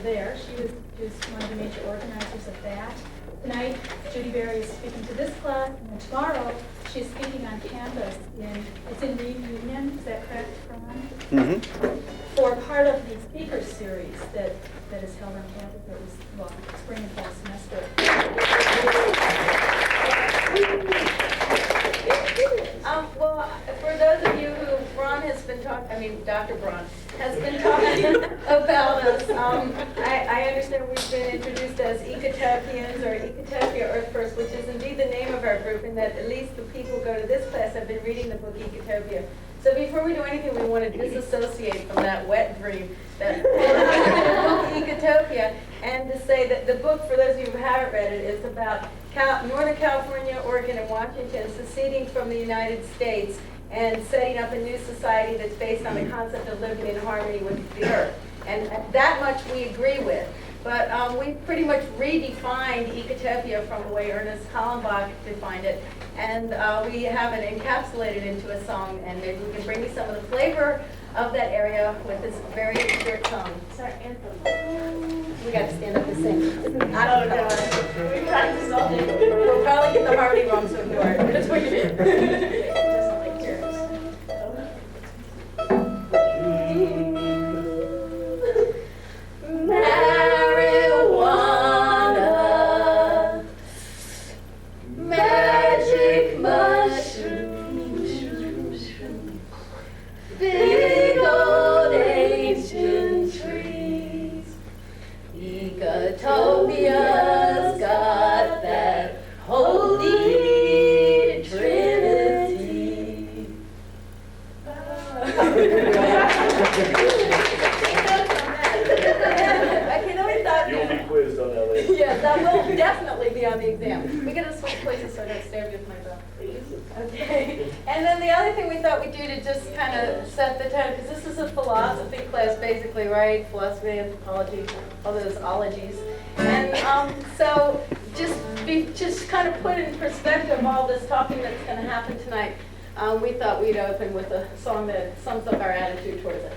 there. She was one of the major organizers of that. Tonight, Judi Bari is speaking to this class, and then tomorrow she's speaking on campus it's in Univ, is that correct, Bron? Mm-hmm. For part of the speakers series that is held on campus this spring and fall semester. Well, for those of you who Bron has been talking, Dr. Bron has been talking about us, I understand we've been introduced as ecotopians or Ecotopia Earth First, which is indeed the name of our group, and that at least the people who go to this class have been reading the book Ecotopia. So before we do anything, we want to disassociate from that wet dream that book Ecotopia, and to say that the book, for those of you who haven't read it, is about Northern California, Oregon, and Washington seceding from the United States and setting up a new society that's based on the concept of living in harmony with the earth. And that much we agree with. But we pretty much redefined Ecotopia from the way Ernest Kallenbach defined it. And we have it encapsulated into a song, and maybe we can bring you some of the flavor of that area with this very short song. It's our anthem. We got to stand up and sing. I don't know. We practice all day. We'll probably get the harmony wrong, so ignore it. That's what you do. Doesn't like yours. Marijuana, magic mushrooms, big old ancient trees. Ecotopia's got that holy trinity. You'll be quizzed on that later. Yeah, that will definitely be on the exam. We gotta switch places so I don't stare with myself. Okay. And then the other thing we thought we'd do to just kind of set the tone, because this is a philosophy class basically, right? Philosophy, anthropology, all those ologies. And so just kind of put in perspective all this talking that's going to happen tonight, we thought we'd open with a song that sums up our attitude towards it.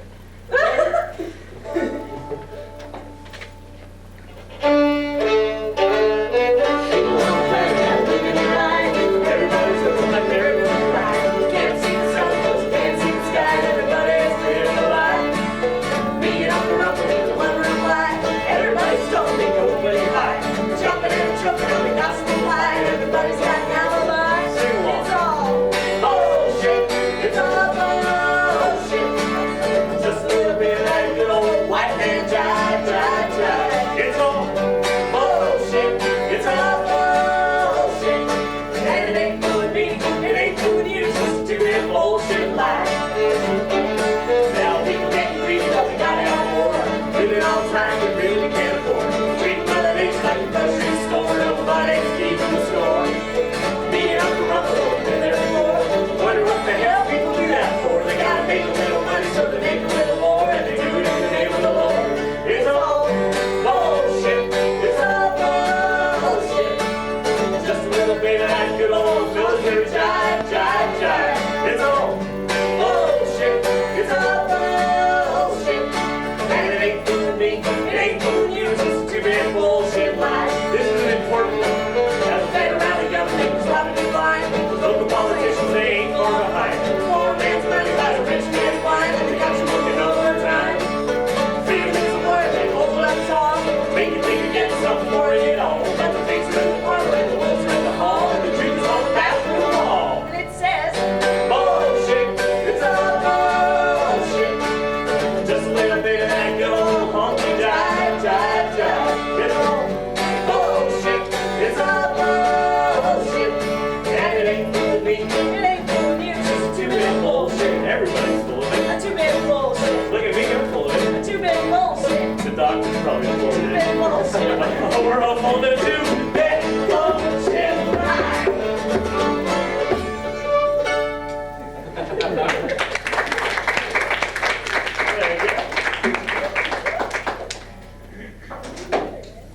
We're all holding it too.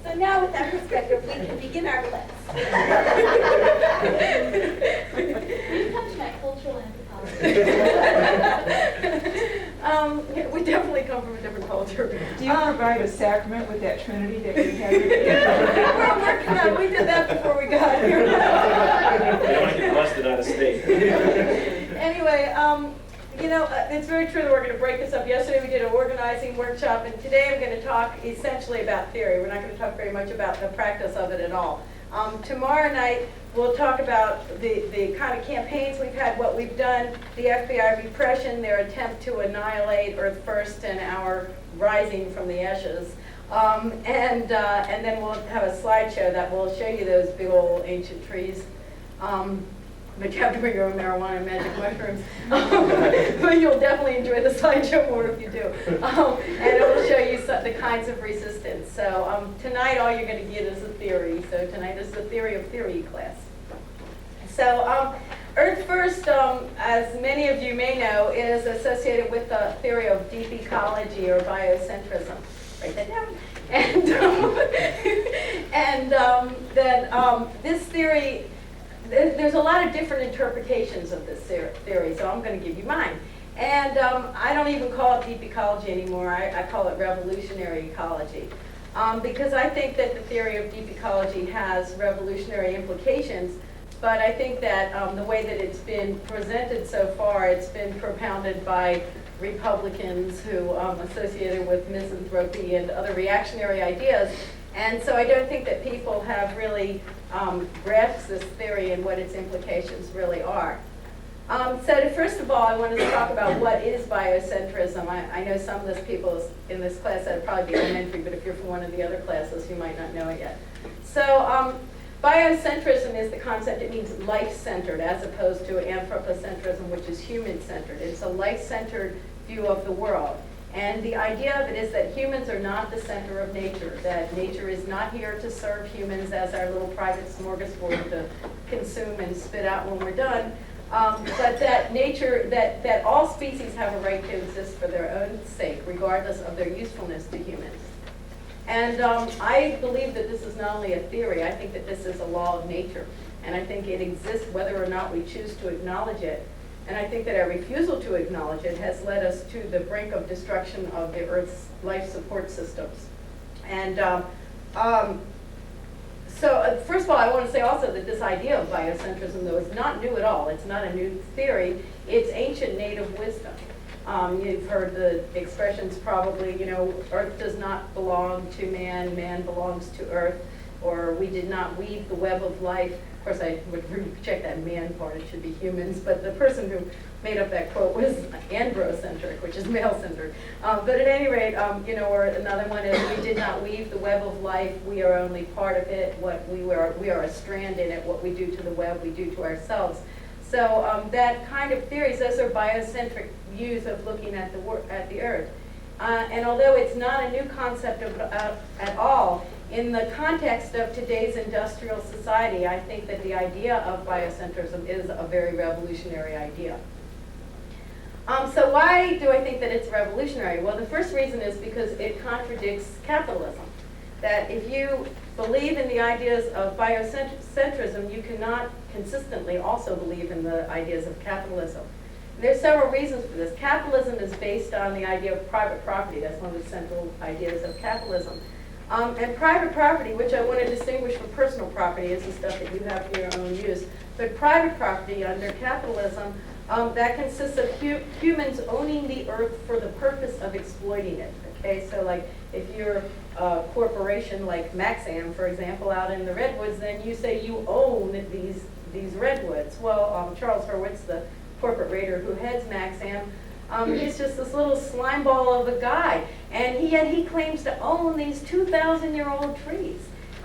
So now with that perspective, we can begin our class. We've come to my cultural anthropology. We definitely come from a different culture. culture. Do you provide a sacrament with that Trinity that you have? We're working on, we did that before we got here. They don't get busted out of state. Anyway, it's very true that we're going to break this up. Yesterday we did an organizing workshop, and today I'm going to talk essentially about theory. We're not going to talk very much about the practice of it at all. Tomorrow night we'll talk about the kind of campaigns we've had, what we've done, the FBI repression, their attempt to annihilate Earth First and our rising from the ashes. And then we'll have a slideshow that will show you those big old ancient trees. But you have to bring your own marijuana and magic mushrooms. But you'll definitely enjoy the slideshow more if you do. And it will show you the kinds of resistance. So tonight all you're going to get is a theory. So tonight is the theory of theory class. So Earth First, as many of you may know, is associated with the theory of deep ecology or biocentrism. Write that down. And then this theory, there's a lot of different interpretations of this theory, so I'm going to give you mine. And I don't even call it deep ecology anymore. I call it revolutionary ecology. Because I think that the theory of deep ecology has revolutionary implications, but I think that the way that it's been presented so far, it's been propounded by Republicans who associated with misanthropy and other reactionary ideas. And so I don't think that people have really grasped this theory and what its implications really are. First of all, I wanted to talk about what is biocentrism. I know some of these people in this class that would probably be elementary, but if you're from one of the other classes, you might not know it yet. So biocentrism is the concept, it means life-centered, as opposed to anthropocentrism, which is human-centered. It's a life-centered view of the world. And the idea of it is that humans are not the center of nature, that nature is not here to serve humans as our little private smorgasbord to consume and spit out when we're done, but that nature, that all species have a right to exist for their own sake, regardless of their usefulness to humans. And I believe that this is not only a theory, I think that this is a law of nature. And I think it exists whether or not we choose to acknowledge it. And I think that our refusal to acknowledge it has led us to the brink of destruction of the Earth's life support systems. And first of all, I want to say also that this idea of biocentrism, though, is not new at all. It's not a new theory. It's ancient native wisdom. You've heard the expressions probably, Earth does not belong to man, man belongs to Earth, or we did not weave the web of life. Of course, I would check that man part, it should be humans, but the person who made up that quote was androcentric, which is male-centered. But at any rate, or another one is, we did not weave the web of life, we are only part of it, we are a strand in it, what we do to the web, we do to ourselves. So that kind of theories, those are biocentric views of looking at the Earth. And although it's not a new concept at all, in the context of today's industrial society, I think that the idea of biocentrism is a very revolutionary idea. So why do I think that it's revolutionary? Well, the first reason is because it contradicts capitalism. That if you believe in the ideas of biocentrism, you cannot consistently also believe in the ideas of capitalism. And there's several reasons for this. Capitalism is based on the idea of private property. That's one of the central ideas of capitalism. And private property, which I want to distinguish from personal property, is the stuff that you have for your own use. But private property under capitalism, that consists of humans owning the earth for the purpose of exploiting it. Okay, so like if you're a corporation like Maxam, for example, out in the redwoods, then you say you own these redwoods. Well, Charles Hurwitz, the corporate raider who heads Maxam, he's just this little slime ball of a guy, and yet he claims to own these 2,000-year-old trees.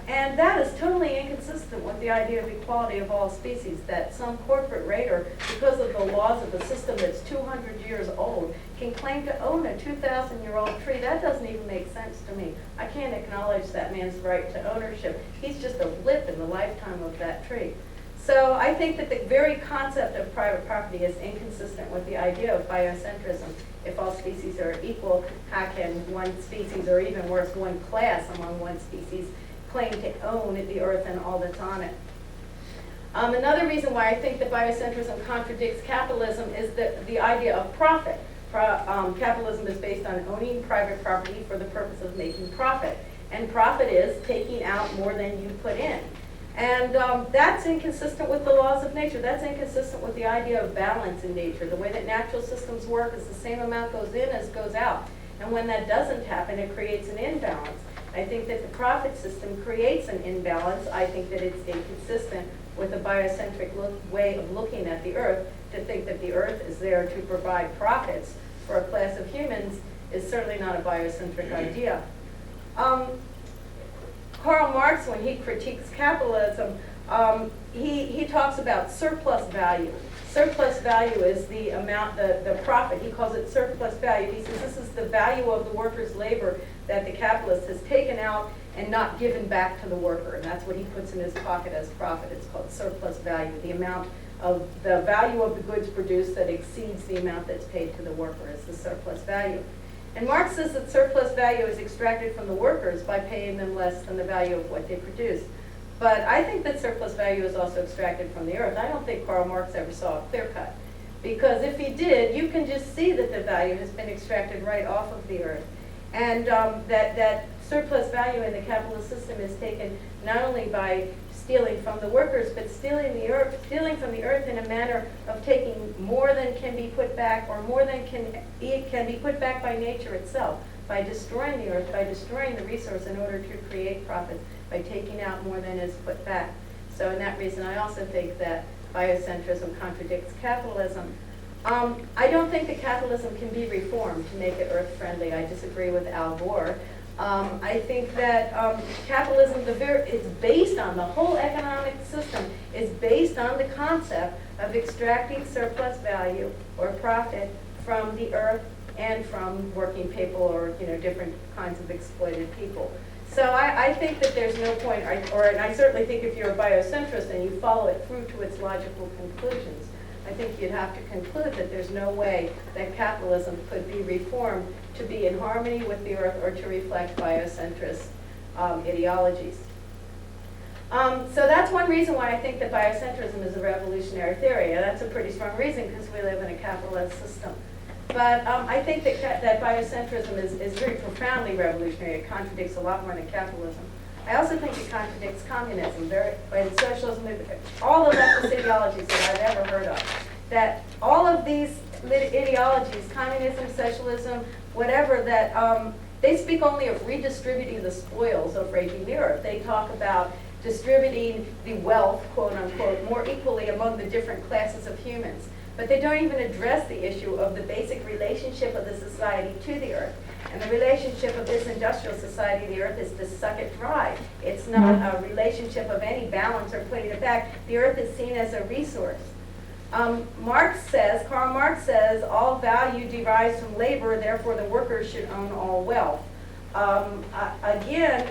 And that is totally inconsistent with the idea of equality of all species, that some corporate raider, because of the laws of a system that's 200 years old, can claim to own a 2,000-year-old tree. That doesn't even make sense to me. I can't acknowledge that man's right to ownership. He's just a blip in the lifetime of that tree. So I think that the very concept of private property is inconsistent with the idea of biocentrism. If all species are equal, how can one species, or even worse, one class among one species, claim to own the earth and all that's on it? Another reason why I think that biocentrism contradicts capitalism is the idea of profit. capitalism is based on owning private property for the purpose of making profit. And profit is taking out more than you put in. And that's inconsistent with the laws of nature. That's inconsistent with the idea of balance in nature. The way that natural systems work is the same amount goes in as goes out. And when that doesn't happen, it creates an imbalance. I think that the profit system creates an imbalance. I think that it's inconsistent with a biocentric way of looking at the earth. To think that the earth is there to provide profits for a class of humans is certainly not a biocentric idea. Karl Marx, when he critiques capitalism, he talks about surplus value. Surplus value is the amount, the profit. He calls it surplus value. He says this is the value of the worker's labor that the capitalist has taken out and not given back to the worker. And that's what he puts in his pocket as profit. It's called surplus value, the amount of the value of the goods produced that exceeds the amount that's paid to the worker is the surplus value. And Marx says that surplus value is extracted from the workers by paying them less than the value of what they produce. But I think that surplus value is also extracted from the earth. I don't think Karl Marx ever saw a clear cut. Because if he did, you can just see that the value has been extracted right off of the earth. And that surplus value in the capitalist system is taken not only by stealing from the workers, but stealing from the earth in a manner of taking more than can be put back, or more than can be put back by nature itself, by destroying the earth, by destroying the resource in order to create profits, by taking out more than is put back. So in that reason, I also think that biocentrism contradicts capitalism. I don't think that capitalism can be reformed to make it earth-friendly. I disagree with Al Gore. I think that capitalism, it's based on, the whole economic system is based on the concept of extracting surplus value or profit from the earth and from working people, or different kinds of exploited people. So I think that there's no point, and I certainly think if you're a biocentrist and you follow it through to its logical conclusions, I think you'd have to conclude that there's no way that capitalism could be reformed to be in harmony with the earth or to reflect biocentrist ideologies. So that's one reason why I think that biocentrism is a revolutionary theory. And that's a pretty strong reason, because we live in a capitalist system. But I think that biocentrism is very profoundly revolutionary. It contradicts a lot more than capitalism. I also think it contradicts communism, and socialism, all the leftist ideologies that I've ever heard of. That all of these ideologies, communism, socialism, whatever, that they speak only of redistributing the spoils of raping the earth. They talk about distributing the wealth, quote unquote, more equally among the different classes of humans. But they don't even address the issue of the basic relationship of the society to the earth. And the relationship of this industrial society to the earth is to suck it dry. It's not a relationship of any balance or putting it back. The earth is seen as a resource. Karl Marx says, all value derives from labor, therefore the workers should own all wealth. Again,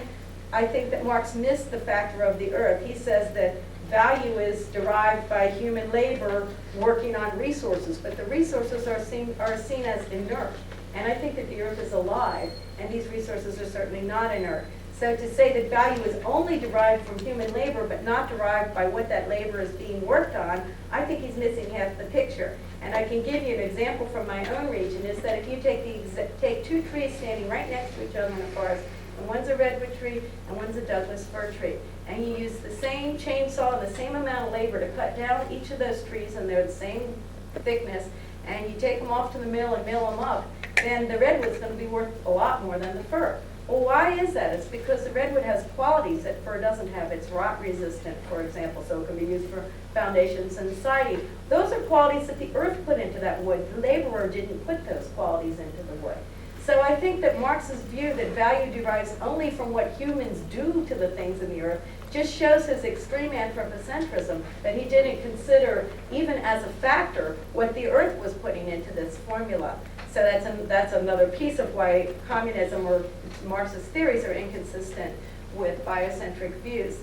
I think that Marx missed the factor of the earth. He says that value is derived by human labor working on resources, but the resources are seen as inert. And I think that the earth is alive, and these resources are certainly not inert. So to say that value is only derived from human labor, but not derived by what that labor is being worked on, I think he's missing half the picture. And I can give you an example from my own region, is that if you take two trees standing right next to each other in a forest, and one's a redwood tree and one's a Douglas fir tree, and you use the same chainsaw and the same amount of labor to cut down each of those trees, and they're the same thickness, and you take them off to the mill and mill them up, then the redwood's going to be worth a lot more than the fir. Well, why is that? It's because the redwood has qualities that fir doesn't have. It's rot resistant, for example, so it can be used for foundations and siding. Those are qualities that the earth put into that wood. The laborer didn't put those qualities into the wood. So I think that Marx's view that value derives only from what humans do to the things in the earth just shows his extreme anthropocentrism, that he didn't consider, even as a factor, what the earth was putting into this formula. So that's another piece of why communism or Marx's theories are inconsistent with biocentric views.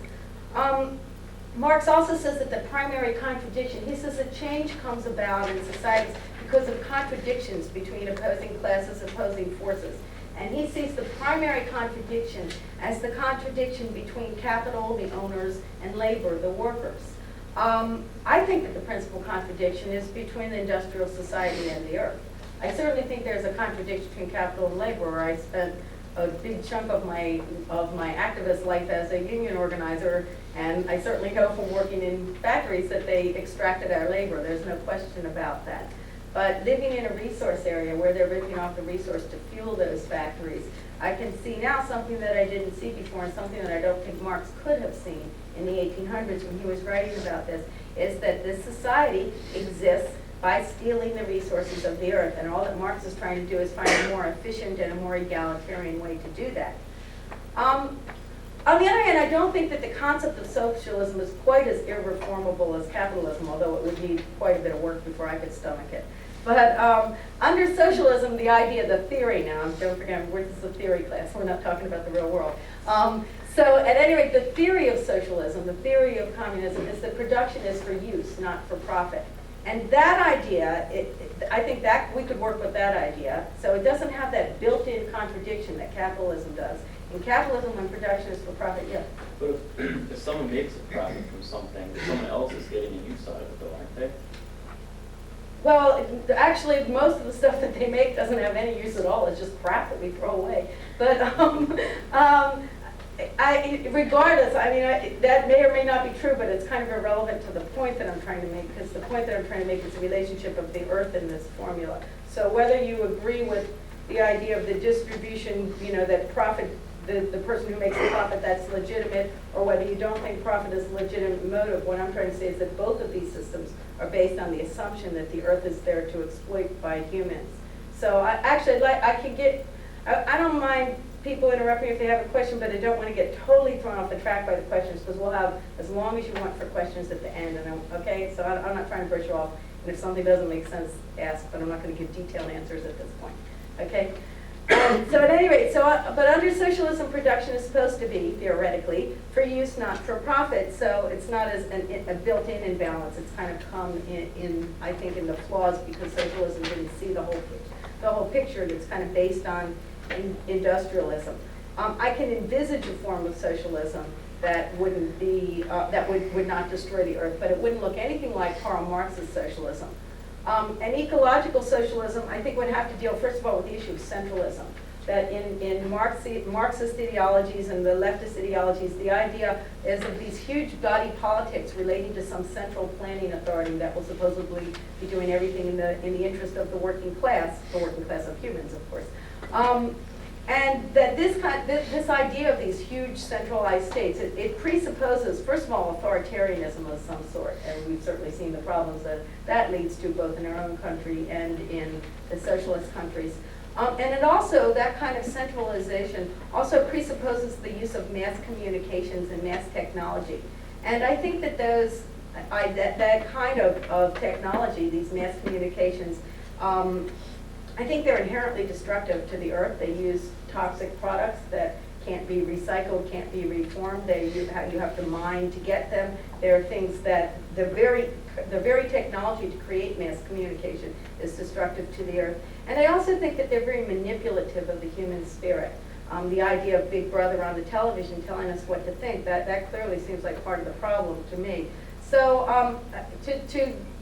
Marx also says that the primary contradiction, he says that change comes about in societies because of contradictions between opposing classes, opposing forces. And he sees the primary contradiction as the contradiction between capital, the owners, and labor, the workers. I think that the principal contradiction is between the industrial society and the earth. I certainly think there's a contradiction between capital and labor, where I spent a big chunk of my activist life as a union organizer, and I certainly know from working in factories that they extracted our labor. There's no question about that. But living in a resource area where they're ripping off the resource to fuel those factories, I can see now something that I didn't see before, and something that I don't think Marx could have seen in the 1800s when he was writing about this, is that this society exists by stealing the resources of the earth, and all that Marx is trying to do is find a more efficient and a more egalitarian way to do that. On the other hand, I don't think that the concept of socialism is quite as irreformable as capitalism, although it would need quite a bit of work before I could stomach it. But under socialism, the idea, the theory now, don't forget, this is a theory class, we're not talking about the real world. So at any rate, the theory of socialism, the theory of communism, is that production is for use, not for profit. And that idea, I think that we could work with that idea. So it doesn't have that built-in contradiction that capitalism does. In capitalism, when production is for profit, yeah. But if someone makes a profit from something, someone else is getting a use out of it, though, aren't they? Well, actually, most of the stuff that they make doesn't have any use at all. It's just crap that we throw away. But regardless, I mean, that may or may not be true, but it's kind of irrelevant to the point that I'm trying to make, because the point that I'm trying to make is the relationship of the earth in this formula. So whether you agree with the idea of the distribution, you know, that profit, the person who makes the profit, that's legitimate, or whether you don't think profit is a legitimate motive, what I'm trying to say is that both of these systems are based on the assumption that the earth is there to exploit by humans. So I don't mind people interrupting if they have a question, but I don't want to get totally thrown off the track by the questions, because we'll have as long as you want for questions at the end. And okay, so I'm not trying to brush you off. And if something doesn't make sense, ask. But I'm not going to give detailed answers at this point. Okay. So at any rate, but under socialism, production is supposed to be theoretically for use, not for profit. So it's not as a built-in imbalance. It's kind of come in I think, in the flaws, because socialism didn't see the whole picture. And it's kind of based on industrialism. I can envisage a form of socialism that wouldn't be would not destroy the earth, but it wouldn't look anything like Karl Marx's socialism. And ecological socialism, I think, would have to deal first of all with the issue of centralism. That in Marxist ideologies and the leftist ideologies, the idea is of these huge gaudy politics relating to some central planning authority that will supposedly be doing everything in the interest of the working class of humans, of course. And that this idea of these huge centralized states, it presupposes, first of all, authoritarianism of some sort, and we've certainly seen the problems that leads to both in our own country and in the socialist countries. And it also, that kind of centralization also presupposes the use of mass communications and mass technology. And I think that that kind of technology, these mass communications, I think they're inherently destructive to the earth. They use toxic products that can't be recycled, can't be reformed. You have to mine to get them. There are things that the very technology to create mass communication is destructive to the earth. And I also think that they're very manipulative of the human spirit. The idea of Big Brother on the television telling us what to think, that clearly seems like part of the problem to me. So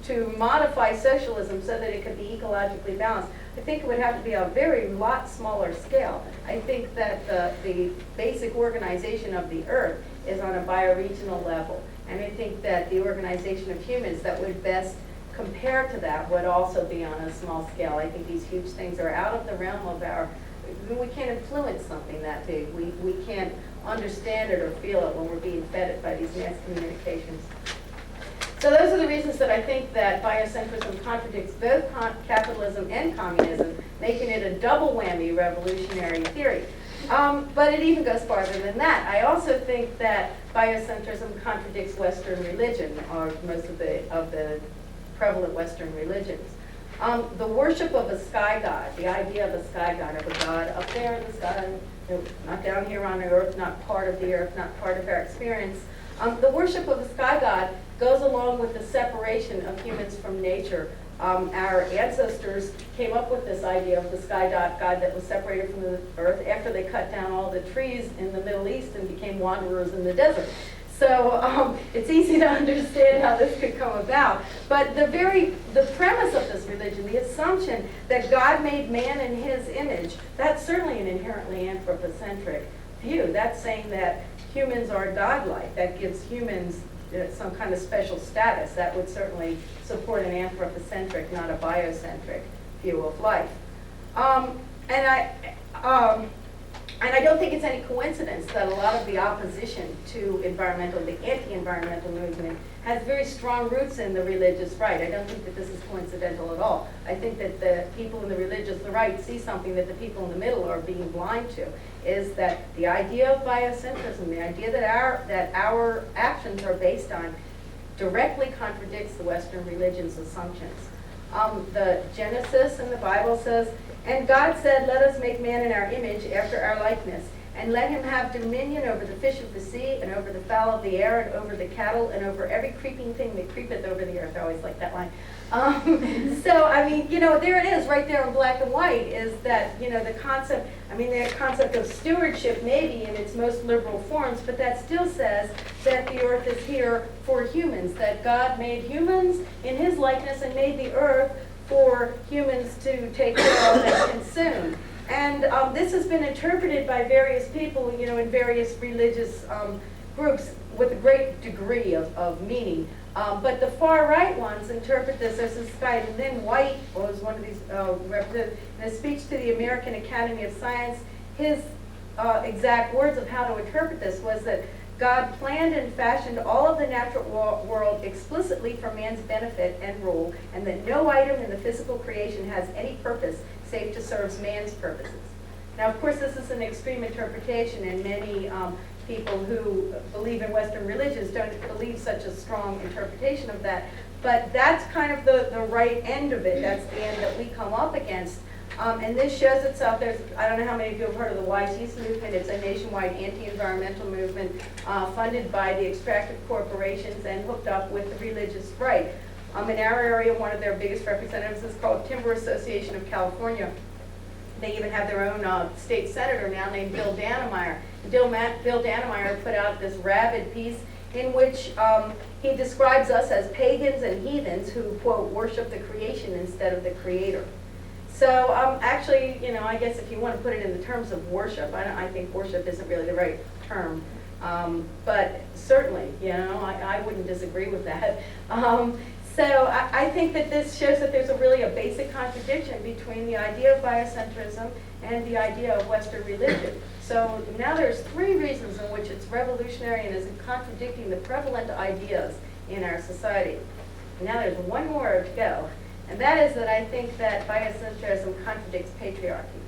to modify socialism so that it could be ecologically balanced, I think it would have to be a lot smaller scale. I think that the basic organization of the earth is on a bioregional level. And I think that the organization of humans that would best compare to that would also be on a small scale. I think these huge things are out of the realm of we can't influence something that big. We can't understand it or feel it when we're being fed it by these mass communications. So those are the reasons that I think that biocentrism contradicts both capitalism and communism, making it a double whammy revolutionary theory. But it even goes farther than that. I also think that biocentrism contradicts Western religion, or most of the prevalent Western religions. The worship of a sky god, the idea of a sky god, of a god up there in the sky, not down here on the earth, not part of the earth, not part of our experience. The worship of a sky god goes along with the separation of humans from nature. Our ancestors came up with this idea of the sky god that was separated from the earth after they cut down all the trees in the Middle East and became wanderers in the desert. So it's easy to understand how this could come about. But the premise of this religion, the assumption that God made man in his image, that's certainly an inherently anthropocentric view. That's saying that humans are godlike. That gives humans some kind of special status. That would certainly support an anthropocentric, not a biocentric view of life. And I don't think it's any coincidence that a lot of the opposition to the anti-environmental movement has very strong roots in the religious right. I don't think that this is coincidental at all. I think that the people in the religious right see something that the people in the middle are being blind to, is that the idea of biocentrism, the idea that our actions are based on, directly contradicts the Western religion's assumptions. The Genesis in the Bible says, "And God said, let us make man in our image after our likeness, and let him have dominion over the fish of the sea, and over the fowl of the air, and over the cattle, and over every creeping thing that creepeth over the earth." I always like that line. So, I mean, there it is, right there in black and white, is that, the concept of stewardship maybe in its most liberal forms, but that still says that the earth is here for humans, that God made humans in his likeness and made the earth for humans to take care of and consume. And this has been interpreted by various people, in various religious groups with a great degree of meaning. But the far right ones interpret this as this guy, Lynn White was one of these represented in a speech to the American Academy of Science. His exact words of how to interpret this was that God planned and fashioned all of the natural world explicitly for man's benefit and rule, and that no item in the physical creation has any purpose save to serve man's purposes. Now, of course, this is an extreme interpretation, and many people who believe in Western religions don't believe such a strong interpretation of that. But that's kind of the right end of it. That's the end that we come up against. And this shows itself. I don't know how many of you have heard of the Wisc movement. It's a nationwide anti-environmental movement funded by the extractive corporations and hooked up with the religious right. In our area, one of their biggest representatives is called Timber Association of California. They even have their own state senator now named Bill Dannemeyer. Bill Dannemeyer put out this rabid piece in which he describes us as pagans and heathens who, quote, worship the creation instead of the creator. So actually, I guess if you want to put it in the terms of worship, I think worship isn't really the right term. But certainly, I wouldn't disagree with that. So I think that this shows that there's really a basic contradiction between the idea of biocentrism and the idea of Western religion. So now there's three reasons in which it's revolutionary and is contradicting the prevalent ideas in our society. Now there's one more to go, and that is that I think that biocentrism contradicts patriarchy.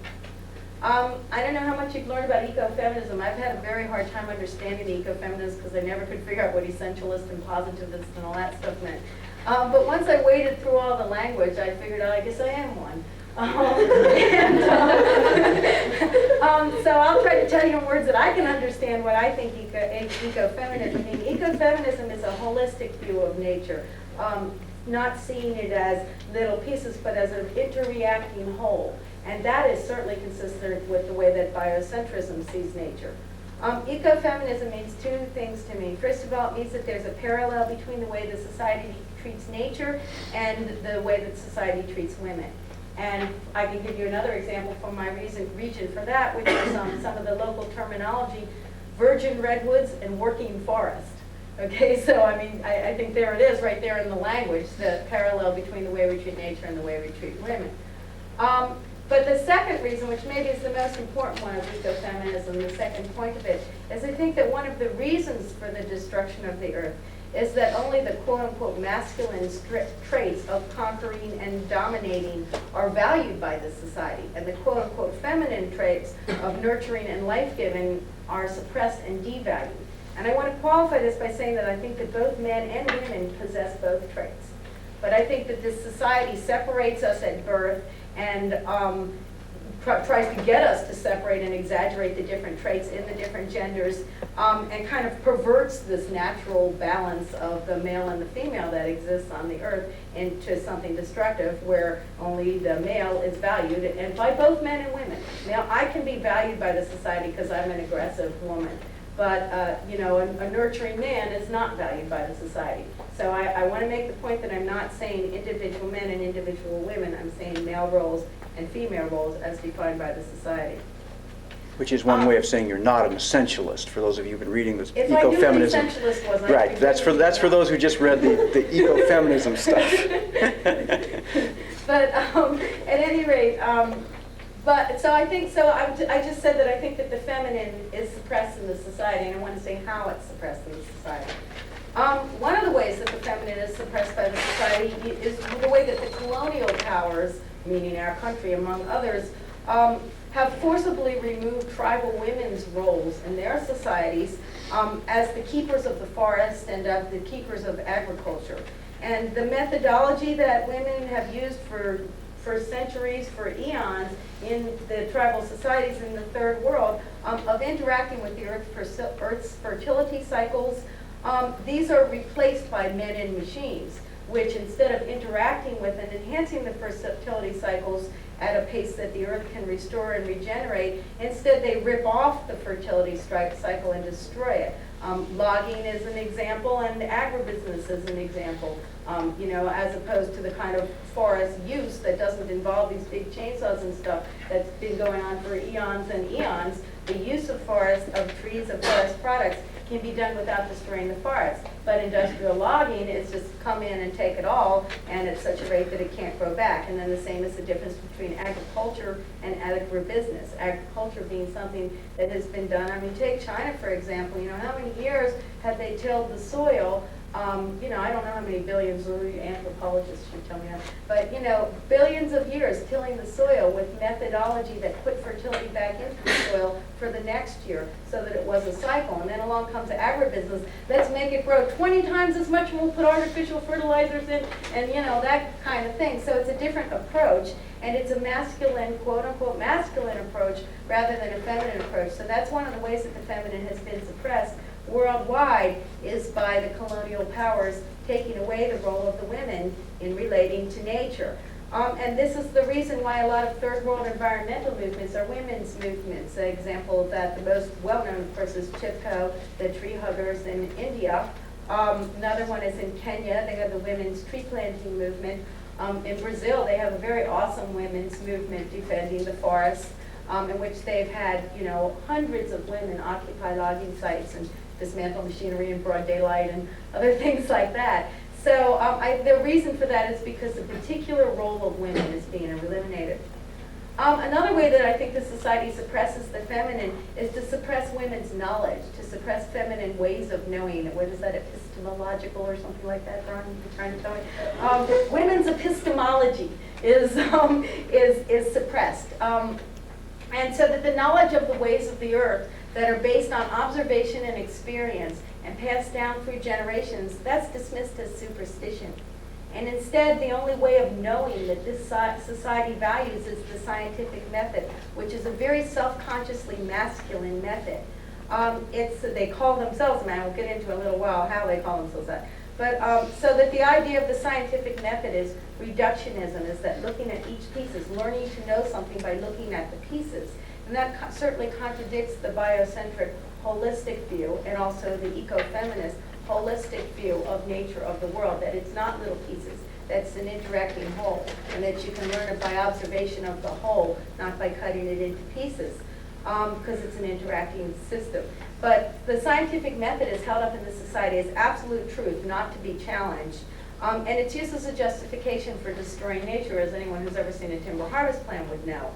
I don't know how much you've learned about ecofeminism. I've had a very hard time understanding the ecofeminists because I never could figure out what essentialist and positivist and all that stuff meant. But once I waded through all the language, I figured out I guess I am one. So I'll try to tell you in words that I can understand what I think ecofeminism means. Ecofeminism is a holistic view of nature, not seeing it as little pieces, but as an interreacting whole. And that is certainly consistent with the way that biocentrism sees nature. Ecofeminism means two things to me. First of all, it means that there's a parallel between the way the society treats nature and the way that society treats women. And I can give you another example from my region for that, which is some of the local terminology, virgin redwoods and working forest. Okay, so I think there it is right there in the language, the parallel between the way we treat nature and the way we treat women. But the second reason, which maybe is the most important one of ecofeminism, the second point of it, is I think that one of the reasons for the destruction of the earth is that only the quote-unquote masculine traits of conquering and dominating are valued by the society, and the quote-unquote feminine traits of nurturing and life-giving are suppressed and devalued. And I want to qualify this by saying that I think that both men and women possess both traits. But I think that this society separates us at birth and tries to get us to separate and exaggerate the different traits in the different genders, and kind of perverts this natural balance of the male and the female that exists on the earth into something destructive where only the male is valued, and by both men and women. Now, I can be valued by the society because I'm an aggressive woman, but you know, a nurturing man is not valued by the society. So I want to make the point that I'm not saying individual men and individual women. I'm saying male roles and female roles as defined by the society. Which is one way of saying you're not an essentialist, for those of you who've been reading this If I knew what ecofeminism. essentialist was, I'd Right, be that's for those who just read the ecofeminism stuff. But at any rate, but so I think, so I just said that I think that the feminine is suppressed in the society, and I want to say how it's suppressed in the society. One of the ways that the feminine is suppressed by the society is the way that the colonial powers, meaning our country among others, have forcibly removed tribal women's roles in their societies as the keepers of the forest and of the keepers of agriculture. And the methodology that women have used for centuries, for eons, in the tribal societies in the third world, of interacting with the Earth's fertility cycles, these are replaced by men and machines, which instead of interacting with and enhancing the fertility cycles at a pace that the Earth can restore and regenerate, instead they rip off the fertility cycle and destroy it. Logging is an example, and agribusiness is an example. You know, as opposed to the kind of forest use that doesn't involve these big chainsaws and stuff that's been going on for eons and eons. The use of forests, of trees, of forest products can be done without destroying the forest. But industrial logging is just come in and take it all, and at such a rate that it can't grow back. And then the same is the difference between agriculture and agribusiness. Agriculture being something that has been done. I mean, take China, for example. You know, how many years have they tilled the soil? You know, I don't know how many billions, anthropologists should tell me that, but you know, billions of years tilling the soil with methodology that put fertility back into the soil for the next year so that it was a cycle. And then along comes agribusiness. Let's make it grow 20 times as much, and we'll put artificial fertilizers in, and you know, that kind of thing. So it's a different approach, and it's a masculine, quote unquote, masculine approach rather than a feminine approach. So that's one of the ways that the feminine has been suppressed worldwide, is by the colonial powers taking away the role of the women in relating to nature. And this is the reason why a lot of third world environmental movements are women's movements. An example of that, the most well-known, of course, is Chipko, the tree huggers in India. Another one is in Kenya. They have the women's tree planting movement. In Brazil, they have a very awesome women's movement defending the forests, in which they've had, you know, hundreds of women occupy logging sites and dismantle machinery in broad daylight and other things like that. So the reason for that is because the particular role of women is being eliminated. Another way that I think the society suppresses the feminine is to suppress women's knowledge, to suppress feminine ways of knowing. What is that, epistemological or something like that, Bron? You're trying to tell me? Women's epistemology is suppressed. And so that the knowledge of the ways of the earth that are based on observation and experience and passed down through generations, that's dismissed as superstition. And instead, the only way of knowing that this society values is the scientific method, which is a very self-consciously masculine method. They call themselves, and I will get into in a little while how they call themselves that. But so that the idea of the scientific method is reductionism, is that looking at each piece is learning to know something by looking at the pieces. And that certainly contradicts the biocentric holistic view and also the ecofeminist holistic view of nature of the world, that it's not little pieces, that's an interacting whole, and that you can learn it by observation of the whole, not by cutting it into pieces, because it's an interacting system. But the scientific method is held up in the society as absolute truth, not to be challenged. And it's used as a justification for destroying nature, as anyone who's ever seen a timber harvest plan would know.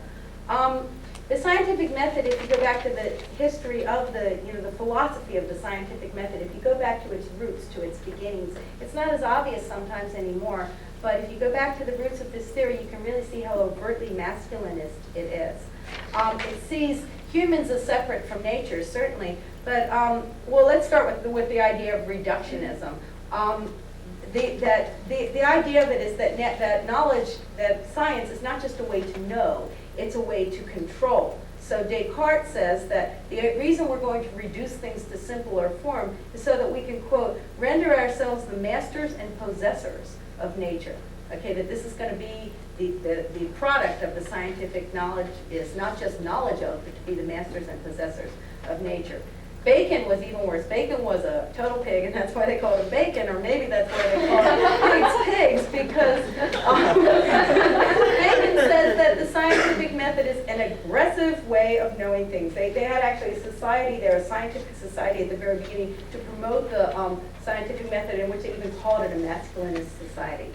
The scientific method, if you go back to the history of the philosophy of the scientific method, if you go back to its roots, to its beginnings, it's not as obvious sometimes anymore, but if you go back to the roots of this theory, you can really see how overtly masculinist it is. It sees humans as separate from nature, certainly, but, well, let's start with the idea of reductionism. The idea of it is that knowledge, that science is not just a way to know, it's a way to control. So Descartes says that the reason we're going to reduce things to simpler form is so that we can, quote, render ourselves the masters and possessors of nature. Okay, that this is going to be the product of the scientific knowledge is not just knowledge of, but to be the masters and possessors of nature. Bacon was even worse. Bacon was a total pig, and that's why they called him Bacon, or maybe that's why they called pigs, because Bacon says that the scientific method is an aggressive way of knowing things. They had actually a society there, a scientific society at the very beginning, to promote the scientific method, in which they even called it a masculinist society.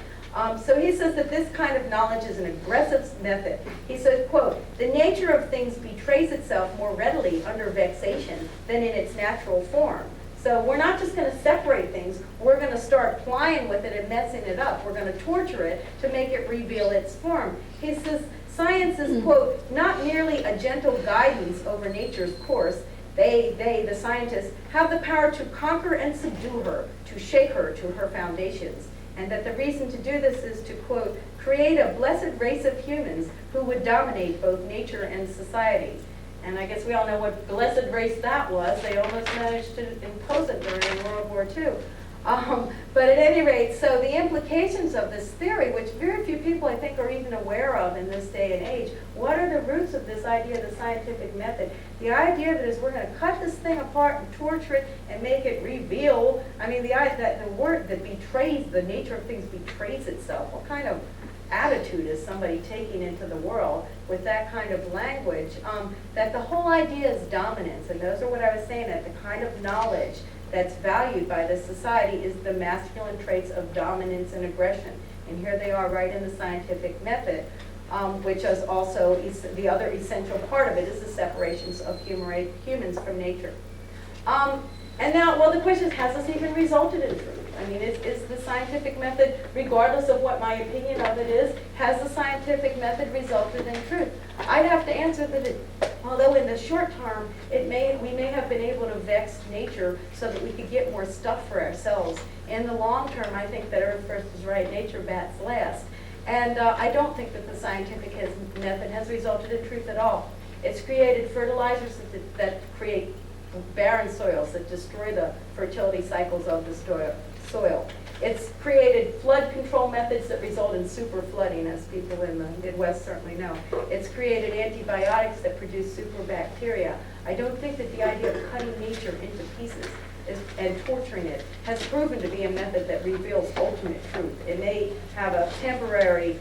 So he says that this kind of knowledge is an aggressive method. He says, quote, "The nature of things betrays itself more readily under vexation than in its natural form." So we're not just going to separate things, we're going to start plying with it and messing it up. We're going to torture it to make it reveal its form. He says, science is, quote, "not merely a gentle guidance over nature's course. They, the scientists, have the power to conquer and subdue her, to shake her to her foundations. And that the reason to do this is to, quote, "create a blessed race of humans who would dominate both nature and society." And I guess we all know what blessed race that was. They almost managed to impose it during World War II. But at any rate, so the implications of this theory, which very few people I think are even aware of in this day and age, what are the roots of this idea of the scientific method? The idea that is we're going to cut this thing apart and torture it and make it reveal, I mean, the word that betrays, the nature of things betrays itself. What kind of attitude is somebody taking into the world with that kind of language? That the whole idea is dominance, and those are what I was saying, that the kind of knowledge that's valued by this society is the masculine traits of dominance and aggression. And here they are right in the scientific method, which is also the other essential part of it is the separations of humans from nature. And now, well, the question is, has this even resulted in truth? I mean, is the scientific method, regardless of what my opinion of it is, has the scientific method resulted in truth? I'd have to answer that although in the short term, we may have been able to vex nature so that we could get more stuff for ourselves. In the long term, I think that earth first is right, nature bats last. And I don't think that the scientific method has resulted in truth at all. It's created fertilizers that create barren soils, that destroy the fertility cycles of the soil. It's created flood control methods that result in super flooding, as people in the Midwest certainly know. It's created antibiotics that produce super bacteria. I don't think that the idea of cutting nature into pieces and torturing it has proven to be a method that reveals ultimate truth. It may have a temporary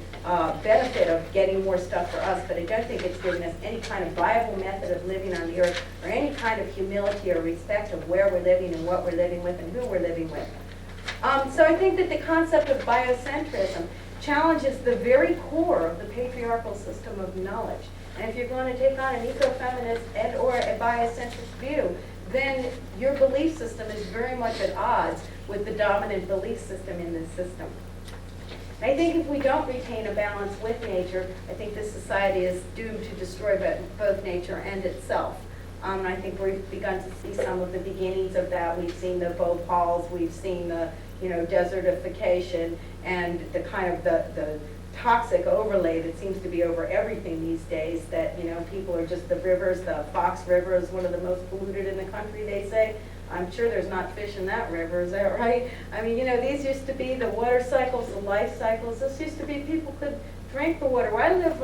benefit of getting more stuff for us, but I don't think it's given us any kind of viable method of living on the earth, or any kind of humility or respect of where we're living and what we're living with and who we're living with. So I think that the concept of biocentrism challenges the very core of the patriarchal system of knowledge. And if you're going to take on an ecofeminist and or a biocentrist view, then your belief system is very much at odds with the dominant belief system in this system. I think if we don't retain a balance with nature, I think this society is doomed to destroy both nature and itself. I think we've begun to see some of the beginnings of that. We've seen the bhopals, we've seen the desertification, and the kind of the toxic overlay that seems to be over everything these days, that people are just, the rivers, the Fox River is one of the most polluted in the country, they say. I'm sure there's not fish in that river, is that right? I mean, these used to be the water cycles, the life cycles. This used to be people could drink the water. Where I live,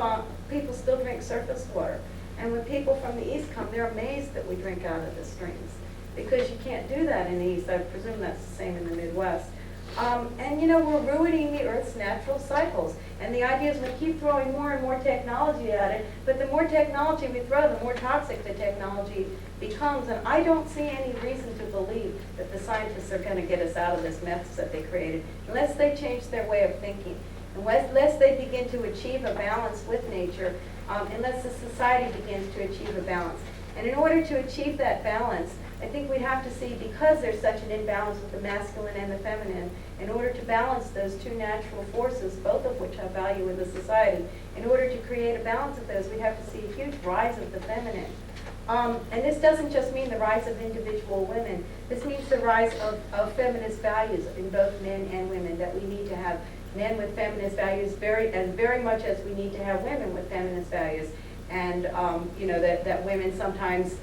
people still drink surface water. And when people from the east come, they're amazed that we drink out of the streams, because you can't do that in the east. I presume that's the same in the Midwest. And we're ruining the Earth's natural cycles. And the idea is we keep throwing more and more technology at it, but the more technology we throw, the more toxic the technology becomes. And I don't see any reason to believe that the scientists are going to get us out of this mess that they created, unless they change their way of thinking, unless they begin to achieve a balance with nature, unless the society begins to achieve a balance. And in order to achieve that balance, I think we'd have to see, because there's such an imbalance with the masculine and the feminine, in order to balance those two natural forces, both of which have value in the society, in order to create a balance of those, we'd have to see a huge rise of the feminine. And this doesn't just mean the rise of individual women. This means the rise of feminist values in both men and women, that we need to have men with feminist values very much as we need to have women with feminist values. And that women sometimes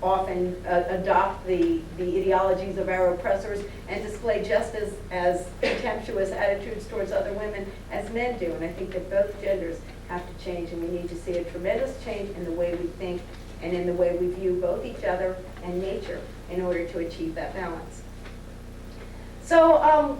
often adopt the ideologies of our oppressors and display just as contemptuous attitudes towards other women as men do. And I think that both genders have to change, and we need to see a tremendous change in the way we think and in the way we view both each other and nature in order to achieve that balance. So,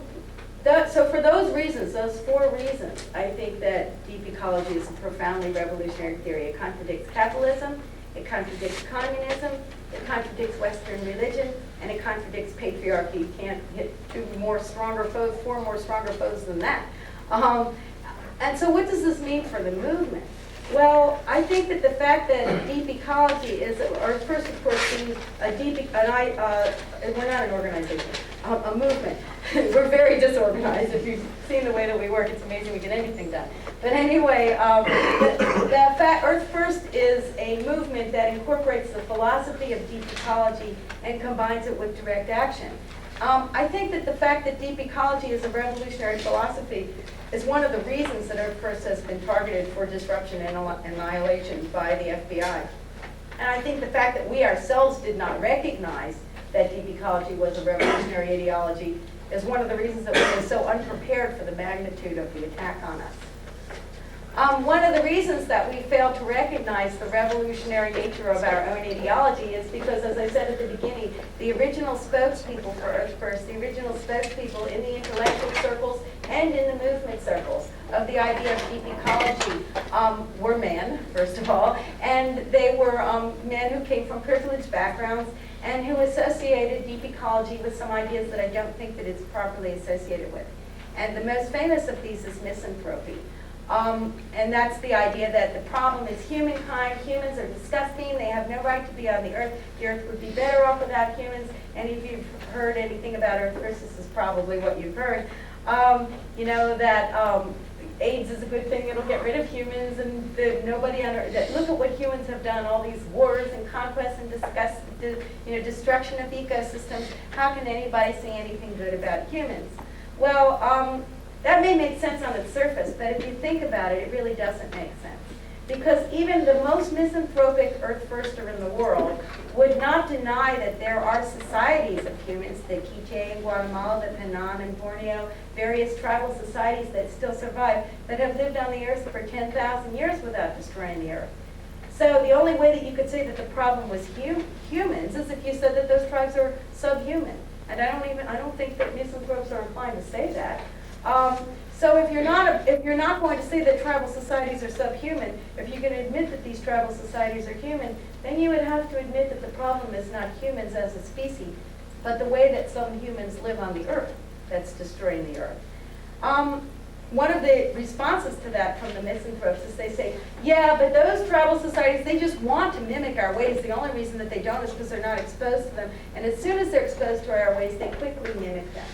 so for those reasons, those 4 reasons, I think that deep ecology is a profoundly revolutionary theory. It contradicts capitalism, it contradicts communism, it contradicts Western religion, and it contradicts patriarchy. You can't hit 4 more stronger foes than that. And so what does this mean for the movement? Well, I think that the fact that deep ecology is, or first of course, we're not an organization, a movement. We're very disorganized. If you've seen the way that we work, it's amazing we get anything done. But anyway, Earth First is a movement that incorporates the philosophy of deep ecology and combines it with direct action. I think that the fact that deep ecology is a revolutionary philosophy is one of the reasons that Earth First has been targeted for disruption and annihilation by the FBI. And I think the fact that we ourselves did not recognize that deep ecology was a revolutionary ideology is one of the reasons that we were so unprepared for the magnitude of the attack on us. One of the reasons that we failed to recognize the revolutionary nature of our own ideology is because, as I said at the beginning, the original spokespeople for Earth First, the original spokespeople in the intellectual circles and in the movement circles of the idea of deep ecology were men, first of all, and they were men who came from privileged backgrounds and who associated deep ecology with some ideas that I don't think that it's properly associated with. And the most famous of these is misanthropy. And that's the idea that the problem is humankind. Humans are disgusting. They have no right to be on the earth. The earth would be better off without humans. And if you've heard anything about Earth First, this is probably what you've heard. You know, that AIDS is a good thing. It'll get rid of humans, and nobody on Earth. Look at what humans have done, all these wars and conquests and destruction of ecosystems. How can anybody say anything good about humans? Well, that may make sense on its surface, but if you think about it, it really doesn't make sense. Because even the most misanthropic Earth Firster in the world would not deny that there are societies of humans, the Quiche in Guatemala, the Penan in Borneo, various tribal societies that still survive, that have lived on the earth for 10,000 years without destroying the earth. So the only way that you could say that the problem was humans is if you said that those tribes are subhuman. And I don't think that misanthropes are inclined to say that. So if you're not going to say that tribal societies are subhuman, if you're going to admit that these tribal societies are human, then you would have to admit that the problem is not humans as a species, but the way that some humans live on the earth that's destroying the earth. One of the responses to that from the misanthropes is they say, yeah, but those tribal societies, they just want to mimic our ways. The only reason that they don't is because they're not exposed to them. And as soon as they're exposed to our ways, they quickly mimic them.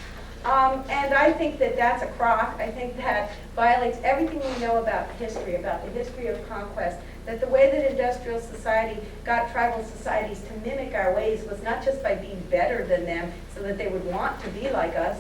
And I think that that's a crock. I think that violates everything we know about the history of conquest, that the way that industrial society got tribal societies to mimic our ways was not just by being better than them so that they would want to be like us.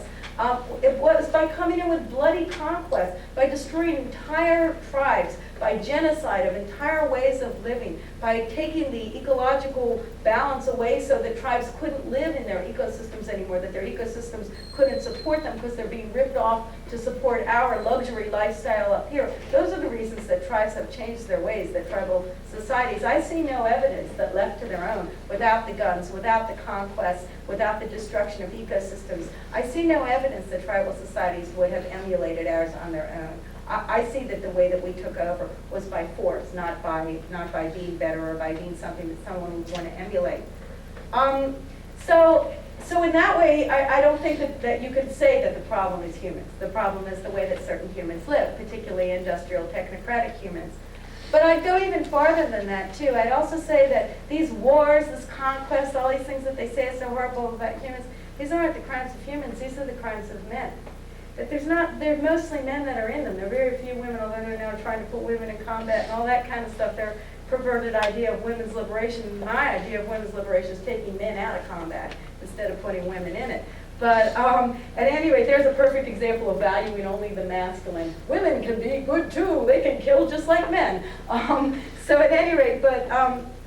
It was by coming in with bloody conquest, by destroying entire tribes, by genocide of entire ways of living, by taking the ecological balance away so that tribes couldn't live in their ecosystems anymore, that their ecosystems couldn't support them because they're being ripped off to support our luxury lifestyle up here. Those are the reasons that tribes have changed their ways, that tribal societies. I see no evidence that left to their own, without the guns, without the conquest, without the destruction of ecosystems, I see no evidence that tribal societies would have emulated ours on their own. I see that the way that we took over was by force, not by being better or by being something that someone would want to emulate. So in that way, I don't think that you could say that the problem is humans. The problem is the way that certain humans live, particularly industrial technocratic humans. But I'd go even farther than that, too. I'd also say that these wars, this conquest, all these things that they say are so horrible about humans, these aren't the crimes of humans, these are the crimes of men. That they're mostly men that are in them. There are very few women, although they're now trying to put women in combat and all that kind of stuff. Their perverted idea of women's liberation, my idea of women's liberation is taking men out of combat instead of putting women in it. But at any rate, there's a perfect example of valuing only the masculine. Women can be good too. They can kill just like men. So at any rate, but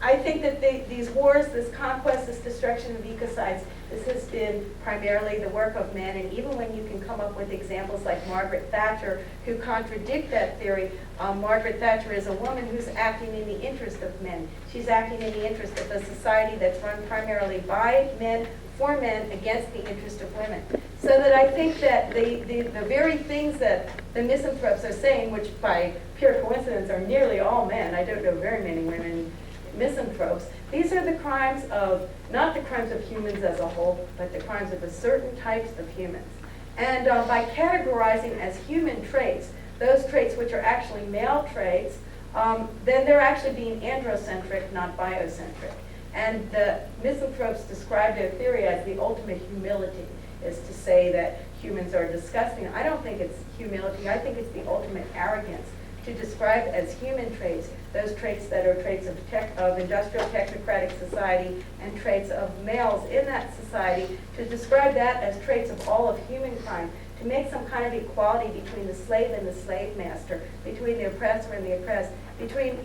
I think that these wars, this conquest, this destruction of ecocides, this has been primarily the work of men, and even when you can come up with examples like Margaret Thatcher who contradict that theory, Margaret Thatcher is a woman who's acting in the interest of men. She's acting in the interest of a society that's run primarily by men, for men, against the interest of women. So that I think that the very things that the misanthropes are saying, which by pure coincidence are nearly all men, I don't know very many women misanthropes, these are the crimes of, not the crimes of humans as a whole, but the crimes of a certain types of humans. And by categorizing as human traits, those traits which are actually male traits, then they're actually being androcentric, not biocentric. And the misanthropes describe their theory as the ultimate humility, is to say that humans are disgusting. I don't think it's humility, I think it's the ultimate arrogance to describe as human traits those traits that are traits of industrial technocratic society and traits of males in that society, to describe that as traits of all of humankind, to make some kind of equality between the slave and the slave master, between the oppressor and the oppressed, between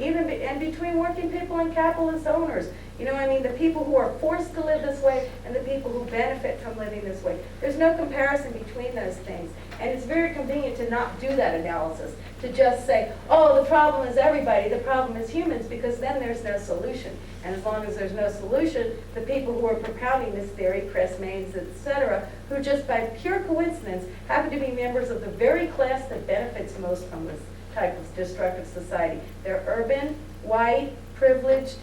working people and capitalist owners. You know, I mean, the people who are forced to live this way and the people who benefit from living this way. There's no comparison between those things. And it's very convenient to not do that analysis, to just say, oh, the problem is everybody, the problem is humans, because then there's no solution. And as long as there's no solution, the people who are propounding this theory, Chris Maines, etc., who just by pure coincidence happen to be members of the very class that benefits most from this type of destructive society. They're urban, white, privileged,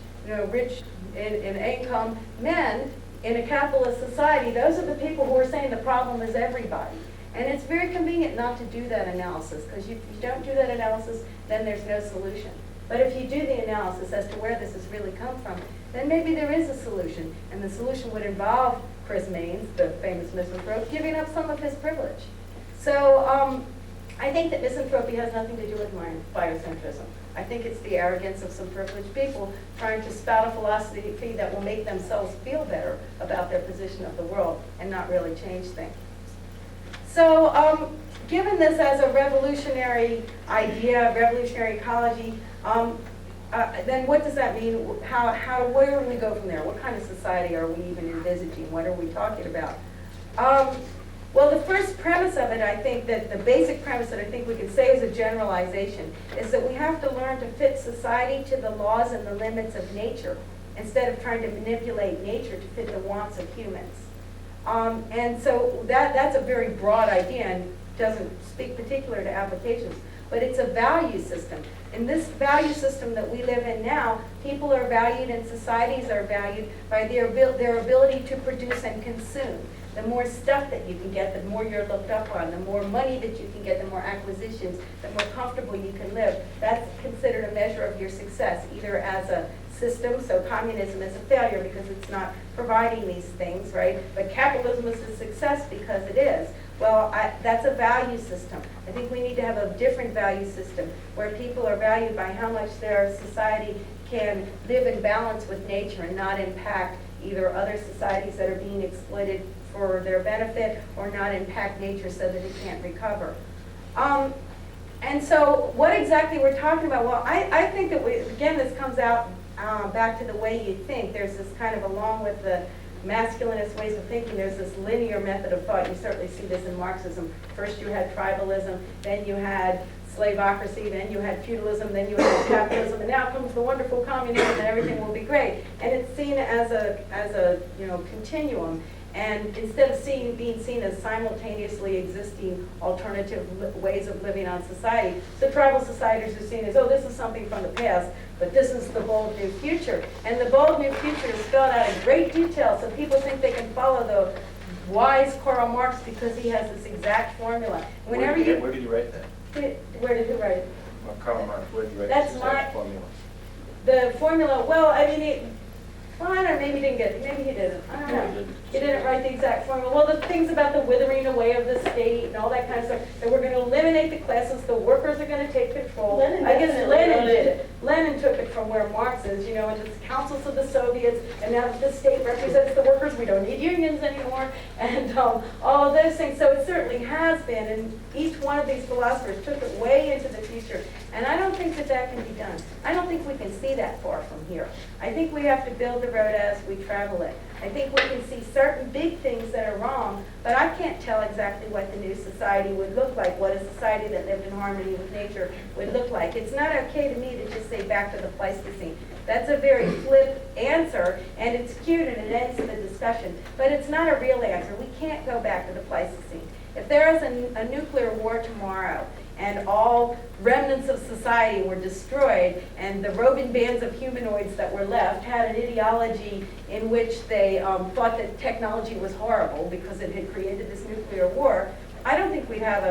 rich in income men in a capitalist society. Those are the people who are saying the problem is everybody. And it's very convenient not to do that analysis, because if you don't do that analysis, then there's no solution. But if you do the analysis as to where this has really come from, then maybe there is a solution. And the solution would involve Chris Maines, the famous misanthrope, giving up some of his privilege. So I think that misanthropy has nothing to do with biocentrism. I think it's the arrogance of some privileged people trying to spout a philosophy that will make themselves feel better about their position of the world and not really change things. So given this as a revolutionary idea, revolutionary ecology, then what does that mean? Where do we go from there? What kind of society are we even envisaging? What are we talking about? Well, the first premise of it, I think that the basic premise that I think we can say is a generalization, is that we have to learn to fit society to the laws and the limits of nature, instead of trying to manipulate nature to fit the wants of humans. And so that's a very broad idea and doesn't speak particular to applications, but it's a value system. In this value system that we live in now, people are valued and societies are valued by their ability to produce and consume. The more stuff that you can get, the more you're looked up on. The more money that you can get, the more acquisitions, the more comfortable you can live. That's considered a measure of your success, either as a system, so communism is a failure because it's not providing these things, right? But capitalism is a success because it is. Well, that's a value system. I think we need to have a different value system where people are valued by how much their society can live in balance with nature and not impact either other societies that are being exploited for their benefit or not impact nature so that it can't recover. And so what exactly we're talking about? Well, I think that again, this comes out back to the way you think. There's this kind of, along with the masculinist ways of thinking, there's this linear method of thought. You certainly see this in Marxism. First you had tribalism, then you had slaveocracy, then you had feudalism, then you had capitalism, and now comes the wonderful communism and everything will be great. And it's seen as a continuum. And instead of being seen as simultaneously existing alternative ways of living on society, the tribal societies are seen as, oh, this is something from the past, but this is the bold new future. And the bold new future is spelled out in great detail, so people think they can follow the wise Karl Marx because he has this exact formula. Where did you write that? Where did he write it? Well, Karl Marx, where did you write That's this my exact formula? The formula. Well, I mean, well, I don't know, maybe he didn't get it. Maybe he didn't. I don't know. He didn't write the exact formula. Well, the things about the withering away of the state and all that kind of stuff, that we're going to eliminate the classes, the workers are going to take control. I guess Lenin did it. Lenin took it from where Marx is, you know, in the councils of the Soviets, and now that the state represents the workers, we don't need unions anymore, and all of those things. So it certainly has been, and each one of these philosophers took it way into the future. And I don't think that that can be done. I don't think we can see that far from here. I think we have to build the road as we travel it. I think we can see certain big things that are wrong, but I can't tell exactly what the new society would look like, what a society that lived in harmony with nature would look like. It's not okay to me to just say back to the Pleistocene. That's a very flip answer, and it's cute and it ends the discussion, but it's not a real answer. We can't go back to the Pleistocene. If there is a nuclear war tomorrow, and all remnants of society were destroyed, and the roving bands of humanoids that were left had an ideology in which they thought that technology was horrible because it had created this nuclear war, I don't think we'd have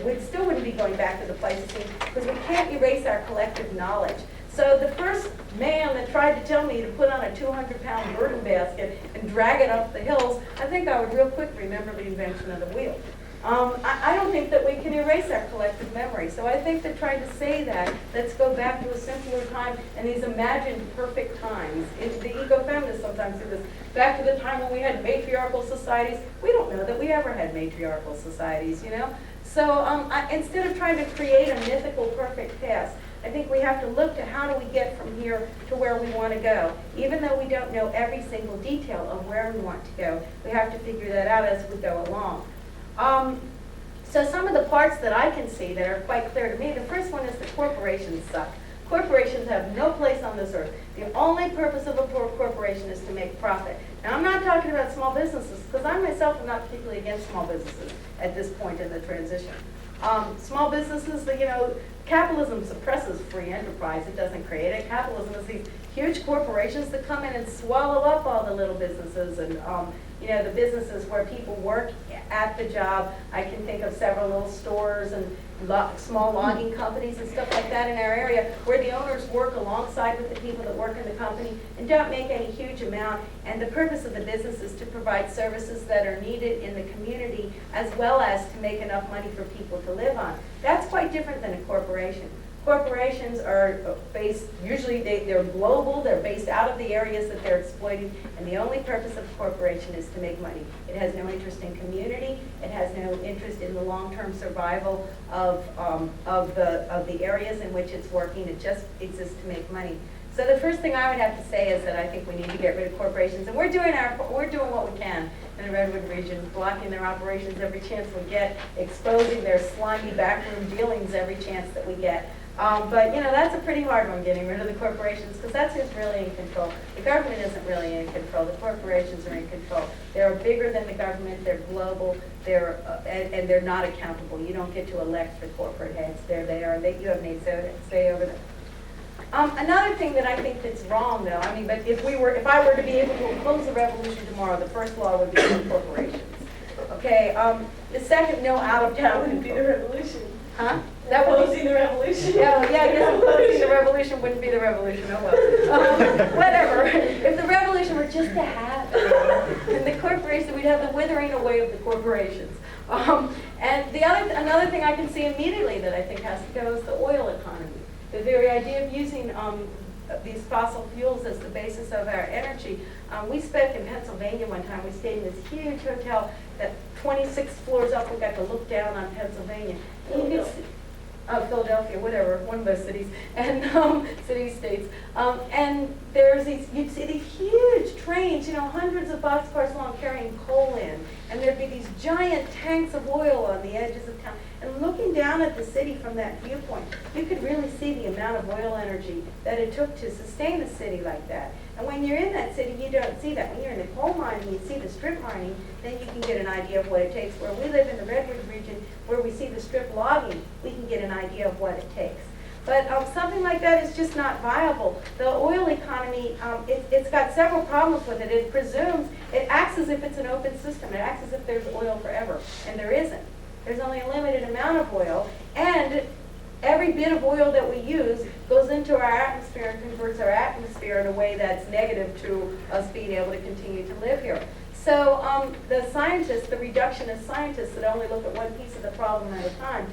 we still wouldn't be going back to the Pleistocene, because we can't erase our collective knowledge. So the first man that tried to tell me to put on a 200-pound burden basket and drag it up the hills, I think I would real quick remember the invention of the wheel. I don't think that we can erase our collective memory. So I think that trying to say that, let's go back to a simpler time and these imagined perfect times. The eco-feminists sometimes do this. Back to the time when we had matriarchal societies. We don't know that we ever had matriarchal societies, you know? So instead of trying to create a mythical perfect past, I think we have to look to how do we get from here to where we want to go. Even though we don't know every single detail of where we want to go, we have to figure that out as we go along. So some of the parts that I can see that are quite clear to me, the first one is that corporations suck. Corporations have no place on this earth. The only purpose of a corporation is to make profit. Now, I'm not talking about small businesses, because I myself am not particularly against small businesses at this point in the transition. Small businesses, you know, capitalism suppresses free enterprise. It doesn't create it. Capitalism is these huge corporations that come in and swallow up all the little businesses and you know, the businesses where people work at the job. I can think of several little stores and small logging companies and stuff like that in our area where the owners work alongside with the people that work in the company and don't make any huge amount. And the purpose of the business is to provide services that are needed in the community as well as to make enough money for people to live on. That's quite different than a corporation. Corporations are based, usually they're global, they're based out of the areas that they're exploiting, and the only purpose of a corporation is to make money. It has no interest in community, it has no interest in the long-term survival of the areas in which it's working, it just exists to make money. So the first thing I would have to say is that I think we need to get rid of corporations, and we're doing what we can in the Redwood region, blocking their operations every chance we get, exposing their slimy backroom dealings every chance that we get. But, you know, that's a pretty hard one, getting rid of the corporations, because that's who's really in control. The government isn't really in control. The corporations are in control. They're bigger than the government. They're global. And they're not accountable. You don't get to elect the corporate heads. There they are. You have no say over them. Another thing that I think that's wrong, though, I mean, but if I were to be able to oppose the revolution tomorrow, the first law would be no corporations. Okay. The second, no out-of-town. That wouldn't be the revolution. Huh? That would Opposing the revolution. Yeah, I guess opposing the revolution wouldn't be the revolution. Oh well. Whatever. If the revolution were just to happen, and the corporation, we'd have the withering away of the corporations. And another thing I can see immediately that I think has to go is the oil economy. The very idea of using these fossil fuels as the basis of our energy. We spoke in Pennsylvania one time. We stayed in this huge hotel that 26 floors up, we got to look down on Pennsylvania. And you could see, Philadelphia, whatever, one of those cities, and city-states. And you'd see these huge trains, you know, hundreds of boxcars long carrying coal in. And there'd be these giant tanks of oil on the edges of town. And looking down at the city from that viewpoint, you could really see the amount of oil energy that it took to sustain a city like that. And when you're in that city, you don't see that. When you're in the coal mining, you see the strip mining, then you can get an idea of what it takes. Where we live in the Redwood region, where we see the strip logging, we can get an idea of what it takes. But something like that is just not viable. The oil economy, it's got several problems with it. It presumes, it acts as if it's an open system. It acts as if there's oil forever, and there isn't. There's only a limited amount of oil, and every bit of oil that we use goes into our atmosphere and converts our atmosphere in a way that's negative to us being able to continue to live here. So the scientists, the reductionist scientists that only look at one piece of the problem at a time,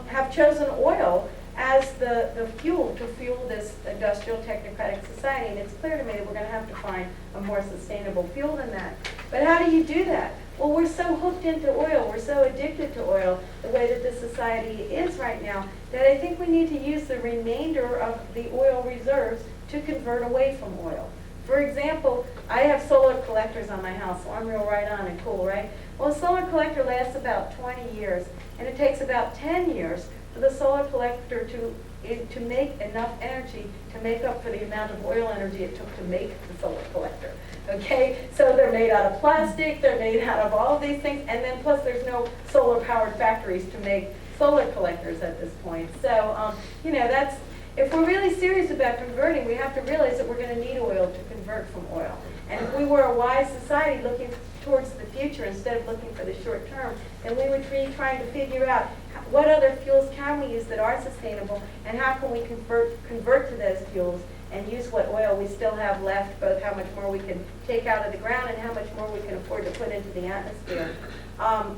have chosen oil as the fuel to fuel this industrial technocratic society. And it's clear to me that we're going to have to find a more sustainable fuel than that. But how do you do that? Well, we're so hooked into oil, we're so addicted to oil, the way that this society is right now, that I think we need to use the remainder of the oil reserves to convert away from oil. For example, I have solar collectors on my house, so I'm real right on and cool, right? Well, a solar collector lasts about 20 years, and it takes about 10 years for the solar collector to make enough energy to make up for the amount of oil energy it took to make the solar collector. Okay, so they're made out of plastic, they're made out of all of these things, and then plus there's no solar powered factories to make solar collectors at this point. So, you know, that's, if we're really serious about converting, we have to realize that we're going to need oil to convert from oil. And if we were a wise society looking towards the future instead of looking for the short term, then we would be trying to figure out what other fuels can we use that are sustainable, and how can we convert to those fuels and use what oil we still have left, both how much more we can take out of the ground and how much more we can afford to put into the atmosphere.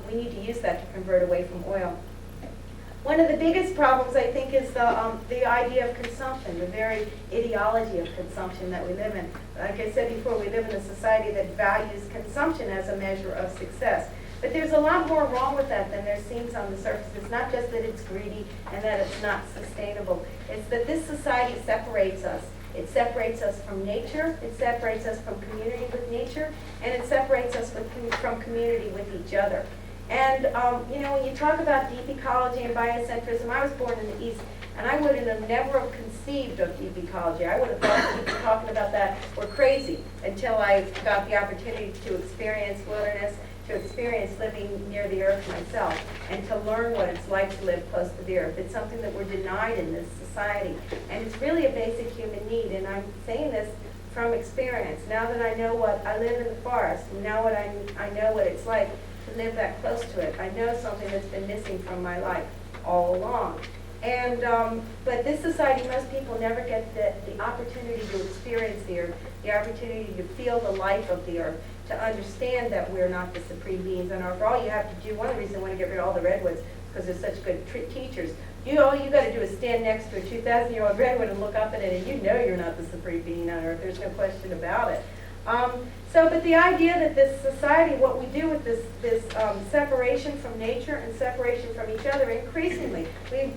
We need to use that to convert away from oil. One of the biggest problems, I think, is the idea of consumption, the very ideology of consumption that we live in. Like I said before, we live in a society that values consumption as a measure of success. But there's a lot more wrong with that than there seems on the surface. It's not just that it's greedy and that it's not sustainable. It's that this society separates us. It separates us from nature, it separates us from community with nature, and it separates us from community with each other. And, you know, when you talk about deep ecology and biocentrism, I was born in the East, and I would have never have conceived of deep ecology. I would have thought that people talking about that were crazy until I got the opportunity to experience wilderness, to experience living near the earth myself, and to learn what it's like to live close to the earth. It's something that we're denied in this society, and it's really a basic human need. And I'm saying this from experience. Now that I know what, I live in the forest, and now what I know what it's like to live that close to it. I know something that's been missing from my life all along. And, but this society, most people never get the opportunity to experience the earth, the opportunity to feel the life of the earth, to understand that we're not the supreme beings on earth. All you have to do, one of the reasons I want to get rid of all the redwoods, because they're such good teachers. All you got to do is stand next to a 2,000-year-old redwood and look up at it, and you know you're not the supreme being on earth. There's no question about it. But the idea that this society, what we do with this separation from nature and separation from each other, increasingly,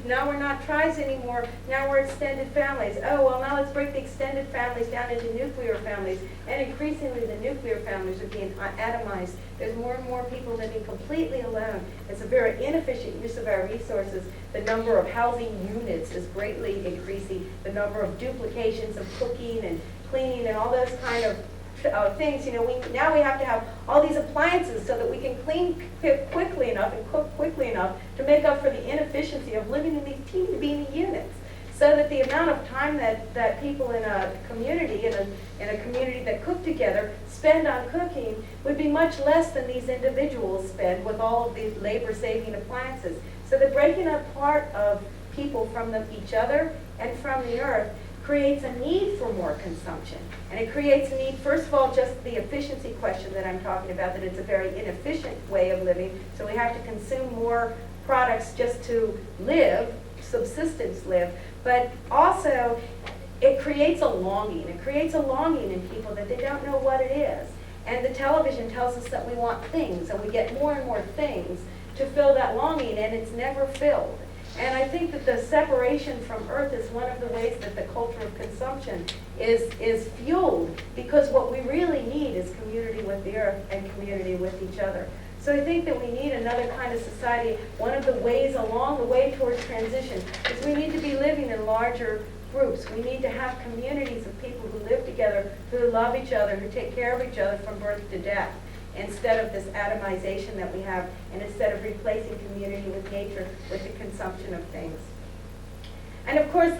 now we're not tribes anymore, now we're extended families. Oh, well, now let's break the extended families down into nuclear families, and increasingly the nuclear families are being atomized. There's more and more people living completely alone. It's a very inefficient use of our resources. The number of housing units is greatly increasing. The number of duplications of cooking and cleaning and all those kind of things, you know, now we have to have all these appliances so that we can clean quickly enough and cook quickly enough to make up for the inefficiency of living in these teeny-beeny units. So that the amount of time that people in a community, in a community that cook together, spend on cooking would be much less than these individuals spend with all of these labor-saving appliances. So the breaking apart of people from each other and from the earth creates a need for more consumption. And it creates a need, first of all, just the efficiency question that I'm talking about, that it's a very inefficient way of living. So we have to consume more products just to live, subsistence live. But also, it creates a longing. It creates a longing in people that they don't know what it is. And the television tells us that we want things, and we get more and more things to fill that longing, and it's never filled. And I think that the separation from earth is one of the ways that the culture of consumption is fueled, because what we really need is community with the earth and community with each other. So I think that we need another kind of society. One of the ways along the way towards transition is we need to be living in larger groups. We need to have communities of people who live together, who love each other, who take care of each other from birth to death, instead of this atomization that we have, and instead of replacing community with nature with the consumption of things. And of course,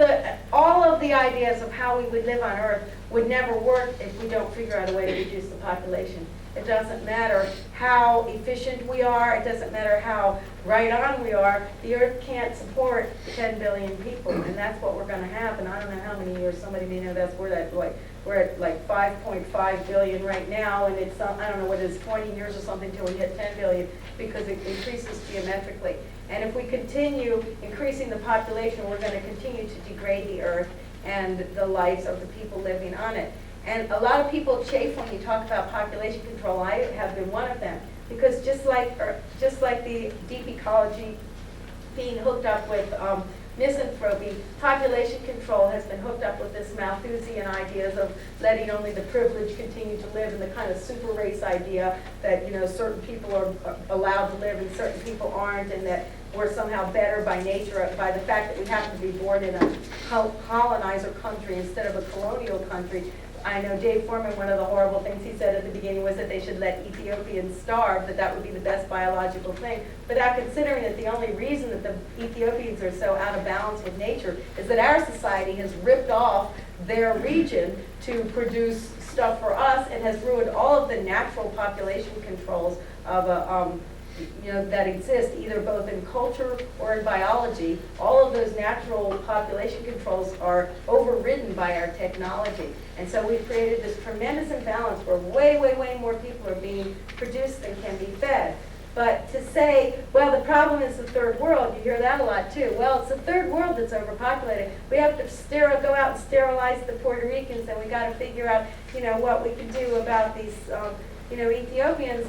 all of the ideas of how we would live on Earth would never work if we don't figure out a way to reduce the population. It doesn't matter how efficient we are, it doesn't matter how right on we are, the Earth can't support 10 billion people, and that's what we're going to have. And I don't know how many years, somebody may know that's where that, like we're at like 5.5 billion right now, and it's, I don't know what it is, 20 years or something till we hit 10 billion, because it increases geometrically. And if we continue increasing the population, we're going to continue to degrade the earth and the lives of the people living on it. And a lot of people chafe when you talk about population control. I have been one of them, because just like the deep ecology being hooked up with misanthropy, population control has been hooked up with this Malthusian ideas of letting only the privileged continue to live, and the kind of super race idea that, you know, certain people are allowed to live and certain people aren't, and that we're somehow better by nature, by the fact that we happen to be born in a colonizer country instead of a colonial country. I know Dave Foreman, one of the horrible things he said at the beginning was that they should let Ethiopians starve, that would be the best biological thing. Without considering that the only reason that the Ethiopians are so out of balance with nature is that our society has ripped off their region to produce stuff for us, and has ruined all of the natural population controls of that exist, either both in culture or in biology. All of those natural population controls are overridden by our technology. And so we've created this tremendous imbalance where way, way, way more people are being produced than can be fed. But to say, well, the problem is the third world, you hear that a lot too. Well, it's the third world that's overpopulated. We have to go out and sterilize the Puerto Ricans, and we got to figure out, what we can do about these, Ethiopians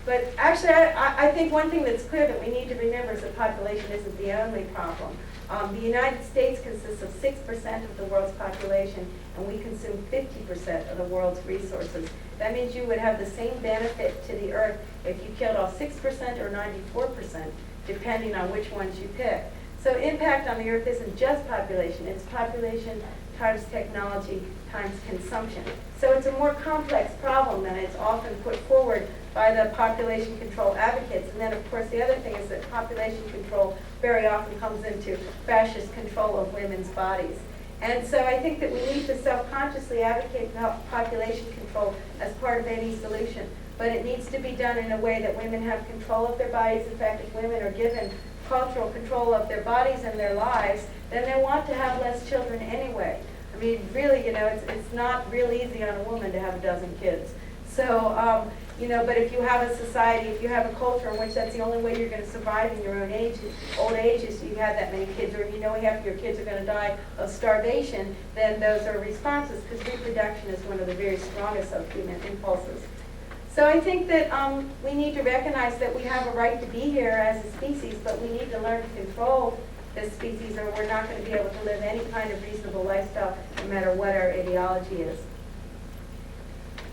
but actually, I think one thing that's clear that we need to remember is that population isn't the only problem. The United States consists of 6% of the world's population, and we consume 50% of the world's resources. That means you would have the same benefit to the earth if you killed all 6% or 94%, depending on which ones you pick. So impact on the earth isn't just population, it's population times technology times consumption. So it's a more complex problem than it's often put forward by the population control advocates. And then, of course, the other thing is that population control very often comes into fascist control of women's bodies. And so I think that we need to self-consciously advocate population control as part of any solution. But it needs to be done in a way that women have control of their bodies. In fact, if women are given cultural control of their bodies and their lives, then they want to have less children anyway. I mean, really, it's not real easy on a woman to have a dozen kids. So, but if you have a society, if you have a culture in which that's the only way you're going to survive in your own old age is you have that many kids, or half of your kids are going to die of starvation, then those are responses, because reproduction is one of the very strongest of human impulses. So I think that we need to recognize that we have a right to be here as a species, but we need to learn to control this species, or we're not going to be able to live any kind of reasonable lifestyle, no matter what our ideology is.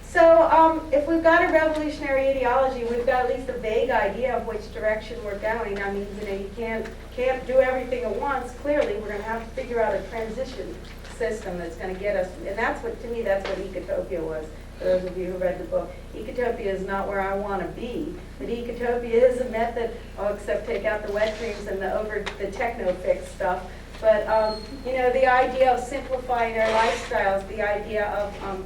So if we've got a revolutionary ideology, we've got at least a vague idea of which direction we're going. I mean, you can't do everything at once. Clearly, we're going to have to figure out a transition system that's going to get us, and that's what ecotopia was. For those of you who read the book, ecotopia is not where I want to be, but ecotopia is a method, except take out the wet dreams and the techno-fix stuff. But the idea of simplifying our lifestyles, the idea of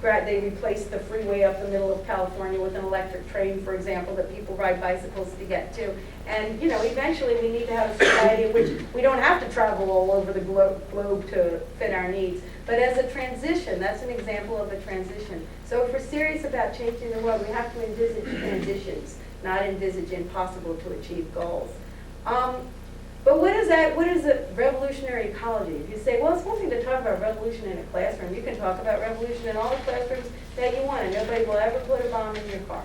they replaced the freeway up the middle of California with an electric train, for example, that people ride bicycles to get to. And eventually we need to have a society in which we don't have to travel all over the globe to fit our needs. But as a transition, that's an example of a transition. So if we're serious about changing the world, we have to envisage transitions, not envisage impossible to achieve goals. But what is a revolutionary ecology? If you say, well, it's one thing to talk about revolution in a classroom. You can talk about revolution in all the classrooms that you want, and nobody will ever put a bomb in your car.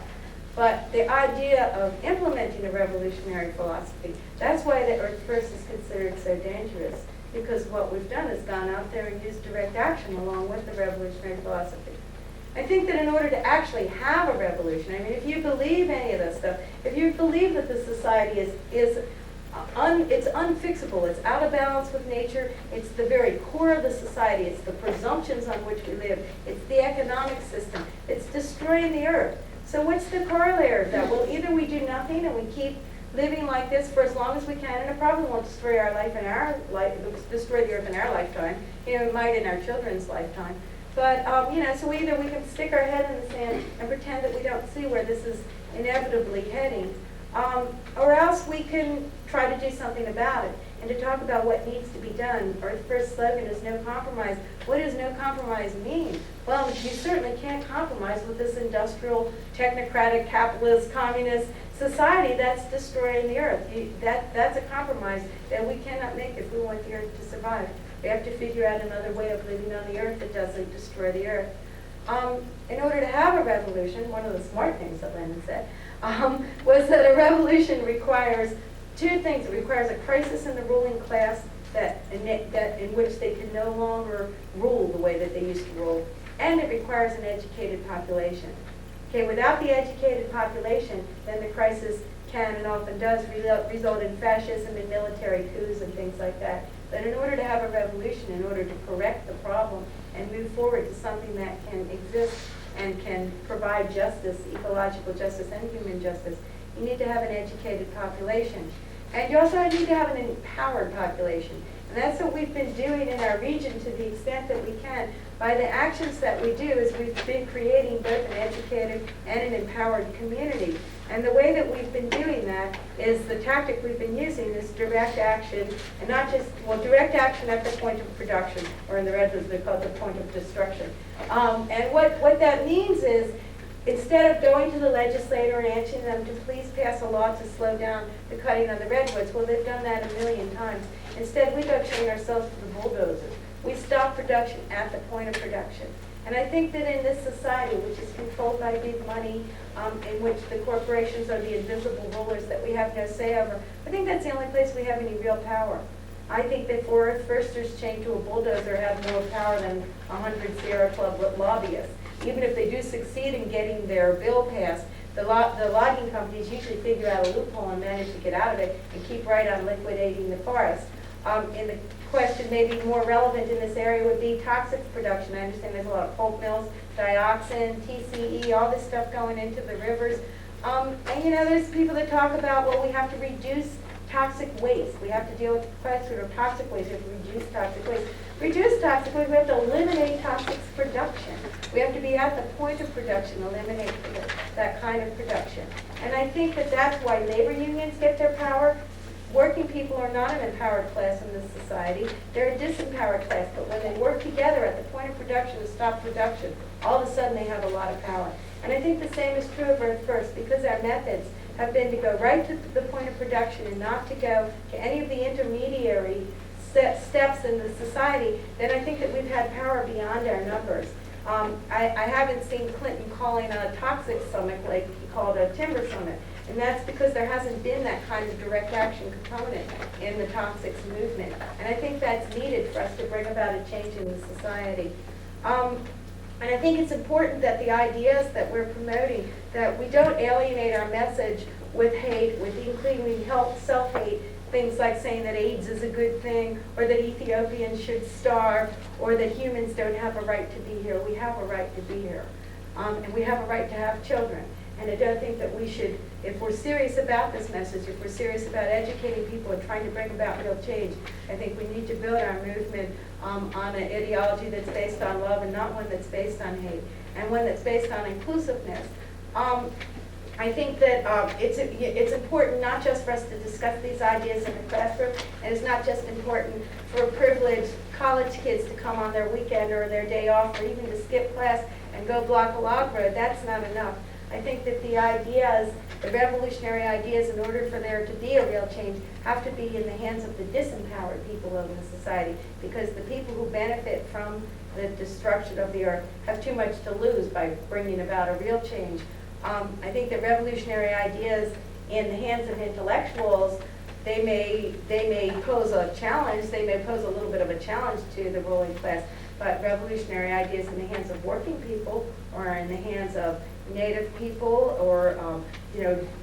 But the idea of implementing a revolutionary philosophy, that's why the Earth First is considered so dangerous, because what we've done is gone out there and used direct action along with the revolutionary philosophy. I think that in order to actually have a revolution, I mean, if you believe any of this stuff, if you believe that the society it's unfixable, it's out of balance with nature, it's the very core of the society, it's the presumptions on which we live, it's the economic system, it's destroying the earth. So what's the corollary of that? Well, either we do nothing and we keep living like this for as long as we can, and it probably won't destroy our life in our life, destroy the earth in our lifetime. It might in our children's lifetime. But so either we can stick our head in the sand and pretend that we don't see where this is inevitably heading, or else we can try to do something about it. and to talk about what needs to be done. Our first slogan is no compromise. What does no compromise mean? Well, you certainly can't compromise with this industrial, technocratic, capitalist, communist society that's destroying the earth. That's a compromise that we cannot make if we want the earth to survive. We have to figure out another way of living on the earth that doesn't destroy the earth. In order to have a revolution, one of the smart things that Lenin said, was that a revolution requires two things. It requires a crisis in the ruling class that in which they can no longer rule the way that they used to rule, and it requires an educated population. Okay, without the educated population, then the crisis can and often does result in fascism and military coups and things like that. But in order to have a revolution, in order to correct the problem and move forward to something that can exist and can provide justice, ecological justice and human justice, you need to have an educated population. And you also need to have an empowered population. And that's what we've been doing in our region to the extent that we can. By the actions that we do is we've been creating both an educated and an empowered community. And the way that we've been doing that is the tactic we've been using is direct action, and not just, well, direct action at the point of production, or in the redwoods they call it the point of destruction. And what that means is, instead of going to the legislator and asking them to please pass a law to slow down the cutting of the redwoods, well, they've done that a million times. Instead, we go train ourselves to the bulldozer. We stop production at the point of production. And I think that in this society, which is controlled by big money, in which the corporations are the invisible rulers that we have no say over, I think that's the only place we have any real power. I think that Forest Firsters chained to a bulldozer have more power than 100 Sierra Club lobbyists. Even if they do succeed in getting their bill passed, the logging companies usually figure out a loophole and manage to get out of it and keep right on liquidating the forest. And the question maybe more relevant in this area would be toxics production. I understand there's a lot of pulp mills, dioxin, TCE, all this stuff going into the rivers. And you know, there's people that talk about, well, we have to reduce toxic waste. We have to deal with the question of toxic waste. We have to reduce toxic waste. Reduce toxic waste, we have to eliminate toxics production. We have to be at the point of production, eliminate that kind of production. And I think that that's why labor unions get their power. Working people are not an empowered class in this society. They're a disempowered class, but when they work together at the point of production to stop production, all of a sudden they have a lot of power. And I think the same is true of Earth First, because our methods have been to go right to the point of production and not to go to any of the intermediary steps in the society, then I think that we've had power beyond our numbers. I haven't seen Clinton calling a toxic summit like he called a timber summit. And that's because there hasn't been that kind of direct action component in the toxics movement. And I think that's needed for us to bring about a change in the society. And I think it's important that the ideas that we're promoting, that we don't alienate our message with hate, with including self-hate, things like saying that AIDS is a good thing, or that Ethiopians should starve, or that humans don't have a right to be here. We have a right to be here. And we have a right to have children. And I don't think that we should, if we're serious about this message, if we're serious about educating people and trying to bring about real change, I think we need to build our movement on an ideology that's based on love and not one that's based on hate, and one that's based on inclusiveness. I think that it's important not just for us to discuss these ideas in the classroom, and it's not just important for privileged college kids to come on their weekend or their day off, or even to skip class and go block a log road. That's not enough. I think that the ideas, the revolutionary ideas, in order for there to be a real change, have to be in the hands of the disempowered people of the society, because the people who benefit from the destruction of the earth have too much to lose by bringing about a real change. I think that revolutionary ideas in the hands of intellectuals, they may pose a challenge, they may pose a little bit of a challenge to the ruling class, but revolutionary ideas in the hands of working people, or in the hands of Native people, or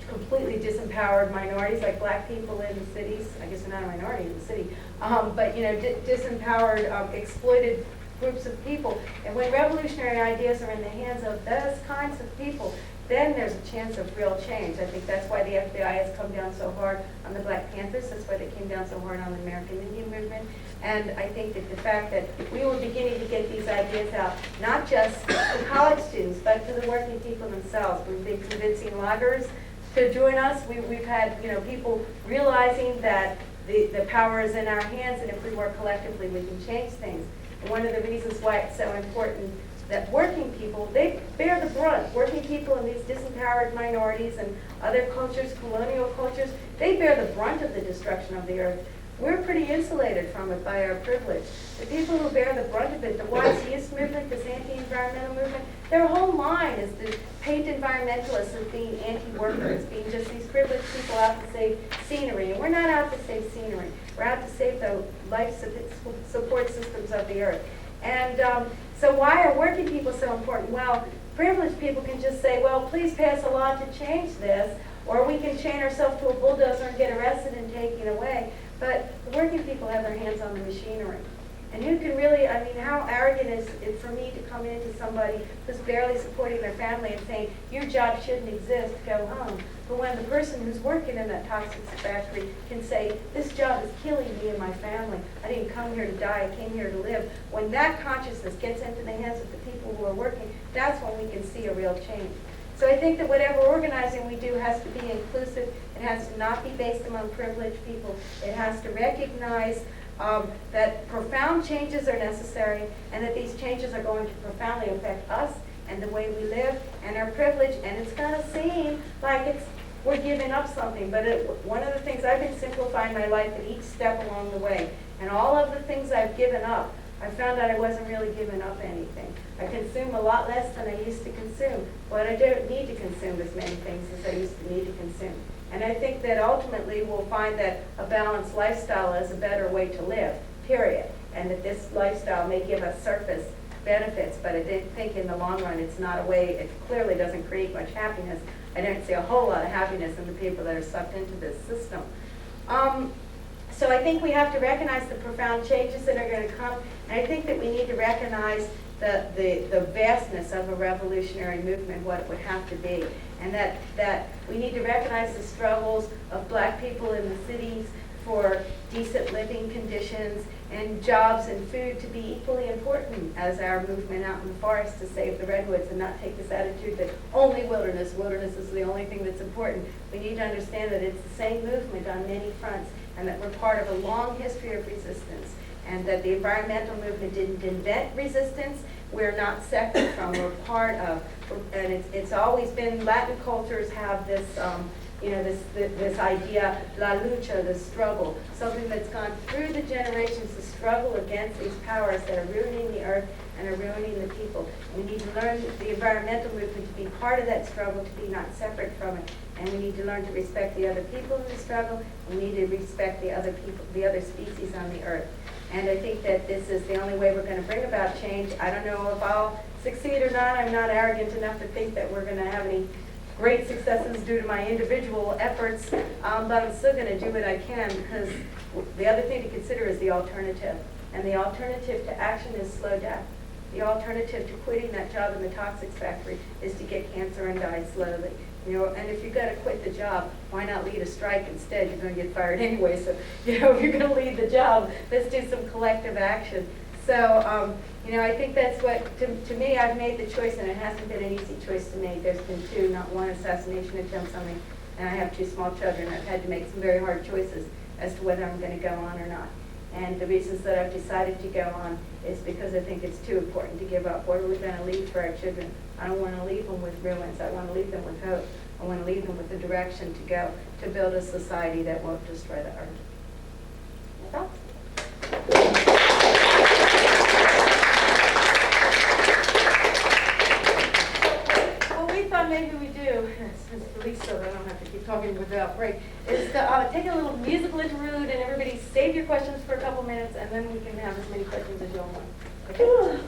completely disempowered minorities like black people in the cities. I guess they're not a minority in the city, but disempowered, exploited groups of people. And when revolutionary ideas are in the hands of those kinds of people, then there's a chance of real change. I think that's why the FBI has come down so hard on the Black Panthers. That's why they came down so hard on the American Indian movement. And I think that the fact that we were beginning to get these ideas out, not just to college students, but to the working people themselves. We've been convincing loggers to join us. We've had people realizing that the power is in our hands, and if we work collectively, we can change things. And one of the reasons why it's so important that working people, they bear the brunt. Working people in these disempowered minorities and other cultures, colonial cultures, they bear the brunt of the destruction of the earth. We're pretty insulated from it by our privilege. The people who bear the brunt of it, the YCS movement, this anti-environmental movement, their whole line is to paint environmentalists as being anti-workers, being just these privileged people out to save scenery. And we're not out to save scenery. We're out to save the life support systems of the earth. And so why are working people so important? Well, privileged people can just say, well, please pass a law to change this, or we can chain ourselves to a bulldozer and get arrested and taken away. But working people have their hands on the machinery. And who can really, I mean, how arrogant is it for me to come into somebody who's barely supporting their family and saying, your job shouldn't exist, go home. But when the person who's working in that toxic factory can say, this job is killing me and my family. I didn't come here to die, I came here to live. When that consciousness gets into the hands of the people who are working, that's when we can see a real change. So I think that whatever organizing we do has to be inclusive. It has to not be based among privileged people. It has to recognize that profound changes are necessary, and that these changes are going to profoundly affect us and the way we live and our privilege. And it's going to seem like we're giving up something, but one of the things I've been simplifying my life at each step along the way, and all of the things I've given up, I found out I wasn't really giving up anything. I consume a lot less than I used to consume, but I don't need to consume as many things as I used to need to consume. And I think that ultimately we'll find that a balanced lifestyle is a better way to live, period. And that this lifestyle may give us surface benefits, but I didn't think in the long run it's not a way, it clearly doesn't create much happiness. I don't see a whole lot of happiness in the people that are sucked into this system. So I think we have to recognize the profound changes that are going to come, and I think that we need to recognize the vastness of a revolutionary movement, what it would have to be, and that we need to recognize the struggles of black people in the cities for decent living conditions and jobs and food to be equally important as our movement out in the forest to save the redwoods, and not take this attitude that only wilderness is the only thing that's important. We need to understand that it's the same movement on many fronts, and that we're part of a long history of resistance, and that the environmental movement didn't invent resistance. We're not separate from, we're part of, and it's always been, Latin cultures have this, this idea, la lucha, the struggle, something that's gone through the generations, the struggle against these powers that are ruining the earth and are ruining the people. We need to learn the environmental movement to be part of that struggle, to be not separate from it. And we need to learn to respect the other people in the struggle. We need to respect the other people, the other species on the earth. And I think that this is the only way we're going to bring about change. I don't know if I'll succeed or not. I'm not arrogant enough to think that we're going to have any great successes due to my individual efforts, but I'm still going to do what I can, because the other thing to consider is the alternative. And the alternative to action is slow death. The alternative to quitting that job in the toxics factory is to get cancer and die slowly. And if you're going to quit the job, why not lead a strike instead? You're going to get fired anyway. So, if you're going to lead the job, let's do some collective action. So, I think that's what, to me, I've made the choice, and it hasn't been an easy choice to make. There's been two, not one assassination attempt on me, and I have two small children. I've had to make some very hard choices as to whether I'm going to go on or not. And the reasons that I've decided to go on is because I think it's too important to give up. What are we going to leave for our children? I don't want to leave them with ruins. I want to leave them with hope. I want to leave them with a direction to go to build a society that won't destroy the earth. That's all. What we thought maybe we do, since the least so I don't have to keep talking without break, is to take a little musical interlude, and everybody save your questions for a couple minutes, and then we can have as many questions as you all want. Okay?